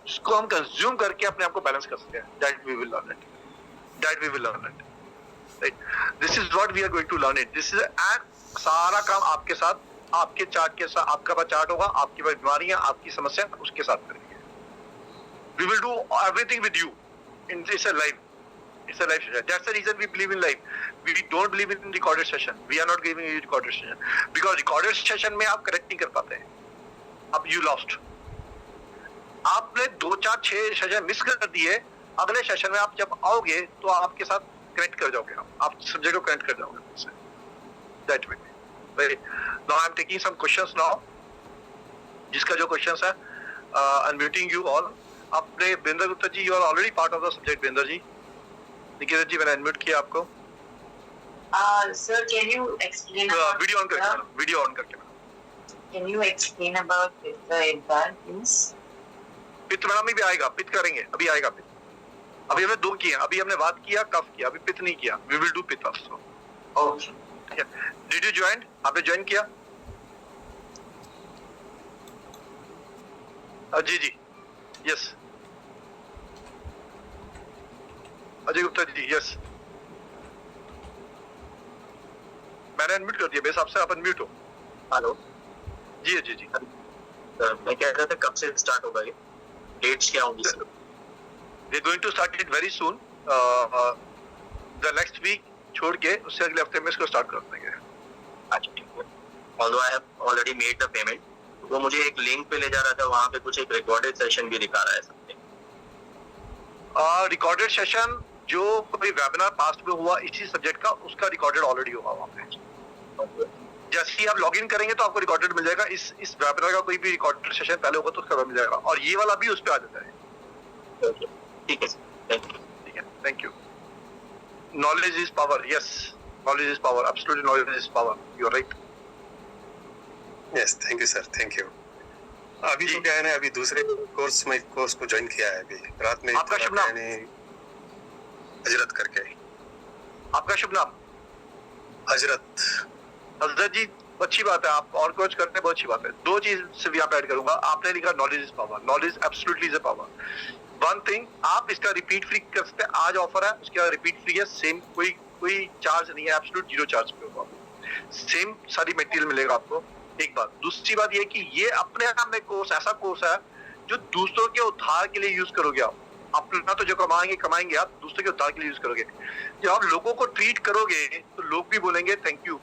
जिसको हम कंज्यूम करके अपने आप को बैलेंस कर सकते हैं। That we will learn it, that we will learn it, right. This is what we are going to learn it. This is and सारा काम आपके साथ, आपके चार्ट के साथ, आपका चार्ट होगा, आपकी बीमारियां, आपकी समस्या उसके साथ करेंगे। We will do everything with you. It's a live session. That's the reason we believe in live. We don't believe in recorded session. We are not giving you recorded session because recorded session में आप correct नहीं कर पाते हैं। अब you lost. आपने 2, 4, 6 session miss कर दिए। अगले सेशन में आप जब आओगे तो आपके साथ कनेक्ट कर जाओगे, आप सब्जेक्ट को कनेक्ट कर जाओगे। That way. Right. Now I'm taking some questions now. जिसका जो questions है, unmuting you all. आपने Binder Gupta ji, you are already part of the subject. Binder जी, निकेतन जी, मैंने unmute किया आपको। Sir, can you explain? Video on करके, वीडियो ऑन करके। Can you explain about the implant, please? पित्त मैडम भी आएगा, पित्त करेंगे, अभी आएगा पित्त। अभी हमने 2 किया, अभी हमने वात किया, कफ किया, अभी पित्त नहीं किया। We will do पित्त also. Okay. Did you join? आपने ज्वाइन किया? जी जी, यस। अजय गुप्ता जी, यस। मैंने अनम्यूट कर दिया, बेस आपसे आप अनम्यूट हो। हेलो जी जी जी। मैं कह रहा था कब से स्टार्ट होगा ये, डेट्स क्या होंगी sir? We are going to start it very soon. The next week छोड़ के उससे अगले हफ्ते में इसको स्टार्ट कर देंगे। अच्छा ठीक है। Although I have already made the payment, वो मुझे एक लिंक पे ले जा रहा था, वहाँ पे कुछ एक रिकॉर्डेड सेशन भी दिखा रहा है समथिंग। रिकॉर्डेड सेशन जो कोई वेबिनार पास्ट में हुआ इसी सब्जेक्ट का, उसका रिकॉर्डेड ऑलरेडी होगा वहाँ पे। जैसे ही आप लॉग इन करेंगे तो आपको रिकॉर्डेड मिल जाएगा। इस वेबिनार का कोई भी रिकॉर्डेड सेशन पहले होगा तो उसका मिल जाएगा, और ये वाला भी उस पर आ जाता है। ठीक है सर, ठीक है, thank you. Knowledge is power, yes, knowledge is power, absolutely knowledge is power, you are right. Yes, thank you sir, thank you. अभी तो क्या है ना, अभी दूसरे कोर्स को ज्वाइन किया है अभी रात में। आपका शुभ नाम? हजरत करके। आपका शुभ नाम? हजरत। हजरत जी, अच्छी बात है, आप और कुछ करते हैं, बहुत अच्छी बात है। दो चीज सिर्फ यहाँ पे ऐड करूंगा। आपने लिखा knowledge is power, knowledge absolutely is a power. One thing, आप इसका रिपीट फ्री कर सकते हैं, आज ऑफर है, उसका रिपीट फ्री है, सेम कोई चार्ज नहीं है, एब्सोल्यूट 0 चार्ज पे होगा, सेम सारी मटेरियल मिलेगा आपको। एक बात। दूसरी बात ये कि ये अपने आप में कोर्स ऐसा कोर्स है जो दूसरों के उद्धार के लिए यूज करोगे आप। अपना तो जो कमाएंगे आप, दूसरों के उद्धार के लिए यूज करोगे। जब आप लोगों को ट्रीट करोगे तो लोग भी बोलेंगे thank you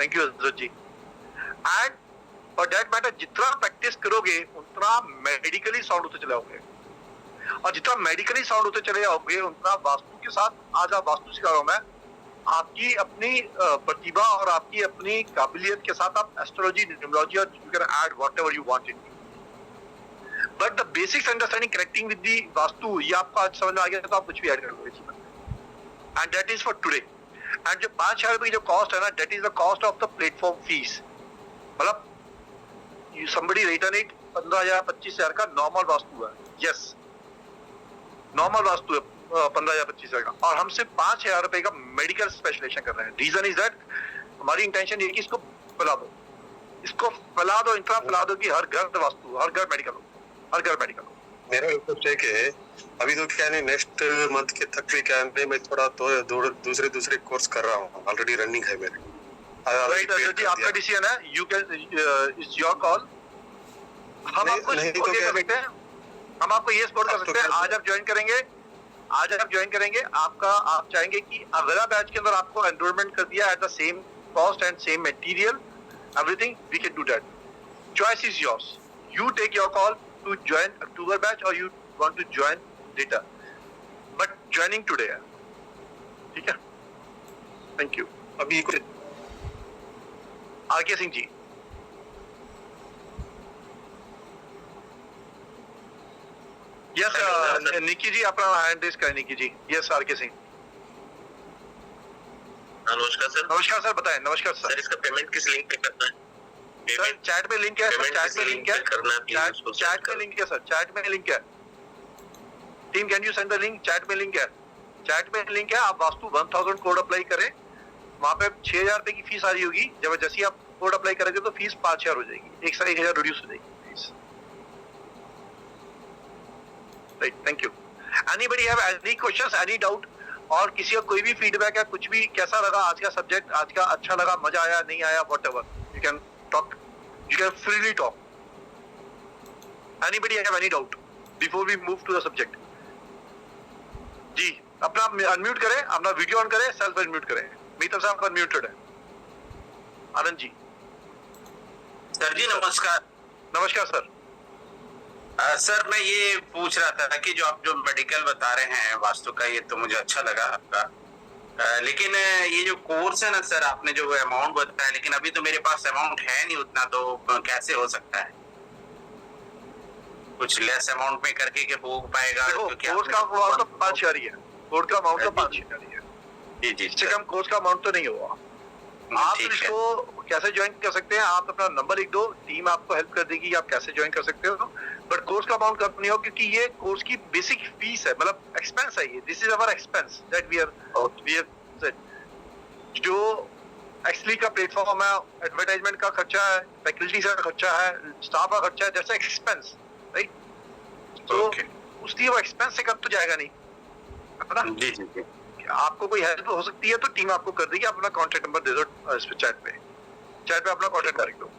Hazrat ji. And for that matter, जितना प्रैक्टिस करोगे उतना मेडिकली साउंड होते चले जाओगे, और जितना मेडिकली साउंड होते चले जाओगे उतना वास्तु के साथ, आज आप वास्तु सिखा रहा हूं मैं, आपकी अपनी प्रतिभा और आपकी अपनी काबिलियत के साथ आप एस्ट्रोलॉजी, न्यूमरोलॉजी और you can add whatever you want it. But the basics understanding connecting with the vastu, ये आपको आज समझ में आ गया तो आप कुछ भी ऐड कर लोगे इसमें। And that is for today. And जो 5,000 रुपए की जो कॉस्ट है ना, that is the cost of the platform fees. मतलब somebody written it 15,000 25,000 का नॉर्मल वास्तु है। यस, नॉर्मल वास्तु है 15,000 25,000 का, और हम सिर्फ 5,000 रुपए का मेडिकल स्पेशलाइजेशन कर रहे हैं। रीजन इज दैट हमारी इंटेंशन ये कि इसको फैला दो, इतना फैला दो कि हर घर वास्तु, हर घर मेडिकल हो, हर घर मेडिकल हो। मेरा रिक्वेस्ट है कि अभी तो क्या है, नेक्स्ट मंथ के तक भी क्या है, मैं थोड़ा तो दूसरे कोर्स कर रहा हूँ, ऑलरेडी रनिंग है मेरे। राइट अजय जी, आपका डिसीजन है, you can, it's your call. हम आपको सपोर्ट कर सकते हैं, हम आपको ये सपोर्ट कर सकते हैं। आज आप ज्वाइन करेंगे, आपका आप चाहेंगे कि अगला बैच के अंदर आपको एनरोलमेंट कर दिया at the same cost and same material, everything, we can do that. Choice is yours, you take your call to join October batch or you want to join later, but joining today है, ठीक है। Thank you. अभी RK Singh ji. Yes Nikki ji, अपना hand raise करें Nikki ji. Yes RK Singh. नमस्कार sir. नमस्कार sir, बताएं। नमस्कार सर। सर, इसका पेमेंट किस लिंक पे करना है? सर चैट में लिंक है, चैट में लिंक है, चैट में लिंक है सर, चैट में लिंक है। Team can you send the link? Chat में लिंक है, चैट में लिंक है। आप वास्तु 1000 कोड अप्लाई करें, वहाँ पे 6,000 रुपए की फीस आ रही होगी। जब जैसे ही आप कोड अप्लाई करेंगे तो फीस 5,000 हो जाएगी, 1,000 रिड्यूस हो जाएगी fees. Right, thank you. Anybody have any questions, any doubt, और किसी का कोई भी फीडबैक है, कुछ भी, कैसा लगा आज का सब्जेक्ट, आज का अच्छा लगा, मजा आया, नहीं आया, whatever, you can talk, you can freely talk. Anybody have any doubt before we move to the subject? जी, अपना अनम्यूट करें, अपना वीडियो ऑन करें, सेल्फ अनम्यूट करें। मेरी तरफ से आप अनम्यूटेड है। आनंद जी। सर जी नमस्कार। नमस्कार सर। सर मैं ये पूछ रहा था कि जो आप मेडिकल बता रहे हैं वास्तु का, ये तो मुझे अच्छा लगा आपका, लेकिन ये जो कोर्स है ना सर, आपने जो अमाउंट बताया, लेकिन अभी तो मेरे पास अमाउंट है नहीं उतना, तो कैसे हो सकता है? कुछ लेस अमाउंट में करके के हो पाएगा? कोर्स का अमाउंट तो 5,000 ही है, कोर्स का अमाउंट तो 5,000 ही है। जी, इससे कम कोर्स का अमाउंट तो नहीं होगा। आप इसको कैसे ज्वाइन कर सकते हैं? आप अपना नंबर लिख दो, टीम आपको हेल्प कर देगी आप कैसे ज्वाइन कर सकते हो। बट कोर्स का अमाउंट कम नहीं हो, क्योंकि ये कोर्स की बेसिक फीस है, मतलब एक्सपेंस है ये। This is our expense that we are जो एक्चुअली का प्लेटफॉर्म है, एडवर्टाइजमेंट का खर्चा है, फैकल्टी का खर्चा है, स्टाफ का खर्चा है, जैसे एक्सपेंस, राइट? तो उसकी वो एक्सपेंस से कम तो जाएगा नहीं, है ना? जी जी। आपको कोई हेल्प हो सकती है तो टीम आपको कर देगी। आप अपना कॉन्टैक्ट नंबर दे दो इस पे, चैट पे अपना कॉन्टैक्ट नंबर लिख दो।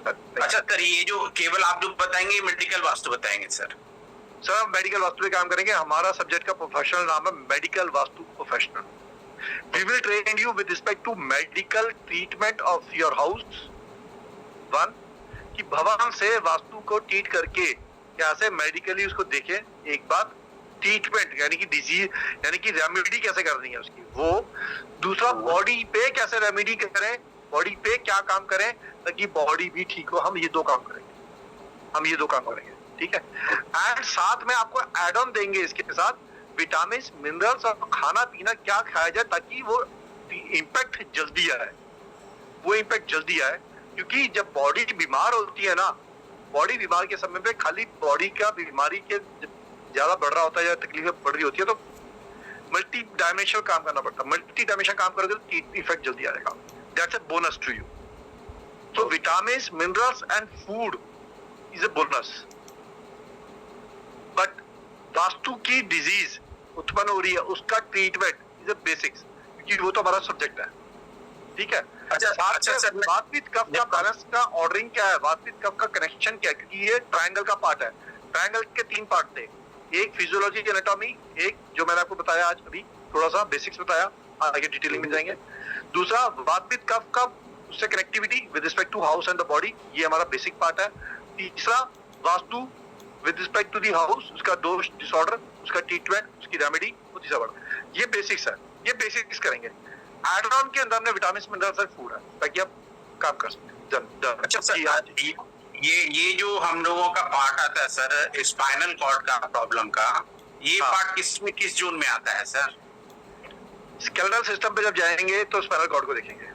अच्छा सर, ये जो केवल आप जो बताएंगे मेडिकल वास्तु बताएंगे सर? सर हम मेडिकल वास्तु पे काम करेंगे। हमारा सब्जेक्ट का प्रोफेशनल नाम है medical vastu professional. We will train you with respect to medical treatment of your house. One, कि भवन से वास्तु को ट्रीट करके कैसे मेडिकली उसको देखें, एक बात। ट्रीटमेंट यानी कि डिजीज, यानी कि रेमेडी कैसे करनी है उसकी, वो। दूसरा, बॉडी पे कैसे रेमेडी करें, बॉडी पे क्या काम करें ताकि बॉडी भी ठीक हो, हम ये दो काम करेंगे, ठीक है। एंड साथ में आपको एड ऑन देंगे इसके साथ विटामिन, मिनरल्स और खाना पीना क्या खाया जाए ताकि वो इम्पैक्ट जल्दी आए, क्योंकि जब बॉडी बीमार होती है ना, बॉडी बीमार के समय पे खाली बॉडी का बीमारी के ज्यादा बढ़ रहा होता है या तकलीफें बढ़ रही होती है तो मल्टी डायमेंशनल काम करना पड़ता है। मल्टी डायमेंशनल काम करोगे तो इफेक्ट जल्दी आएगा। That's a bonus to you. तो vitamin, minerals and food is a bonus. But Vastu की डिजीज उत्पन्न हो रही है, उसका ट्रीटमेंट इज अ बेसिक्स, क्योंकि वो तो हमारा सब्जेक्ट है, ठीक है। अच्छा सर, वातपित्त कफ का बैलेंस का ऑर्डरिंग क्या है, वातपित्त कफ का कनेक्शन क्या है, क्योंकि ये ट्रायंगल का पार्ट है। ट्रायंगल के 3 पार्ट थे, एक फिजियोलॉजी एनाटॉमी, एक जो मैंने आपको बताया आज अभी थोड़ा सा बेसिक्स बताया, आगे डिटेलिंग में जाएंगे। दूसरा वातपित्त कफ का उससे connectivity with respect to house and the body, ये हमारा बेसिक पार्ट है। तीसरा vastu with respect to the house, उसका दोष डिसऑर्डर, उसका ट्रीटमेंट, उसकी रेमेडी, वो तीसरा पार्ट। ये बेसिक्स है, ये बेसिक्स करेंगे। एड ऑन के अंदर हमने विटामिन, मिनरल्स और फूड है ताकि आप काम कर सकते। अच्छा सर, ये जो हम लोगों का पार्ट आता है सर, स्पाइनल कॉर्ड का प्रॉब्लम का, ये पार्ट किस जोन में आता है सर? स्केलेटल सिस्टम पे जब जाएंगे तो स्पाइनल कॉर्ड को देखेंगे।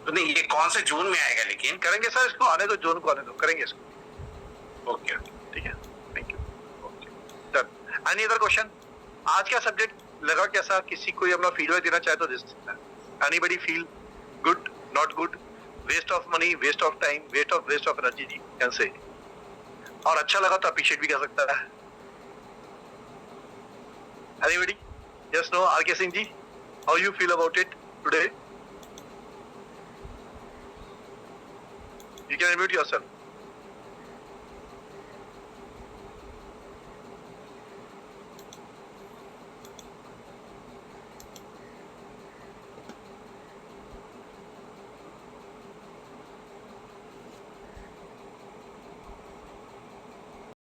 तो नहीं, ये कौन से जोन में आएगा? लेकिन करेंगे सर, इसको आने दो, जोन को आने दो, करेंगे इसको। ओके, ठीक है, thank you. Okay, done. Any other question? आज का सब्जेक्ट लगा कैसा? किसी को अपना फीडबैक देना चाहे तो दे सकता है। Anybody feel good, not good, waste of money, waste of time, waste of energy, जी कैन से। और अच्छा लगा तो अप्रिशिएट भी कर सकता है। Anybody? Yes, no? R K Singh ji, how you feel about it today? You can unmute yourself.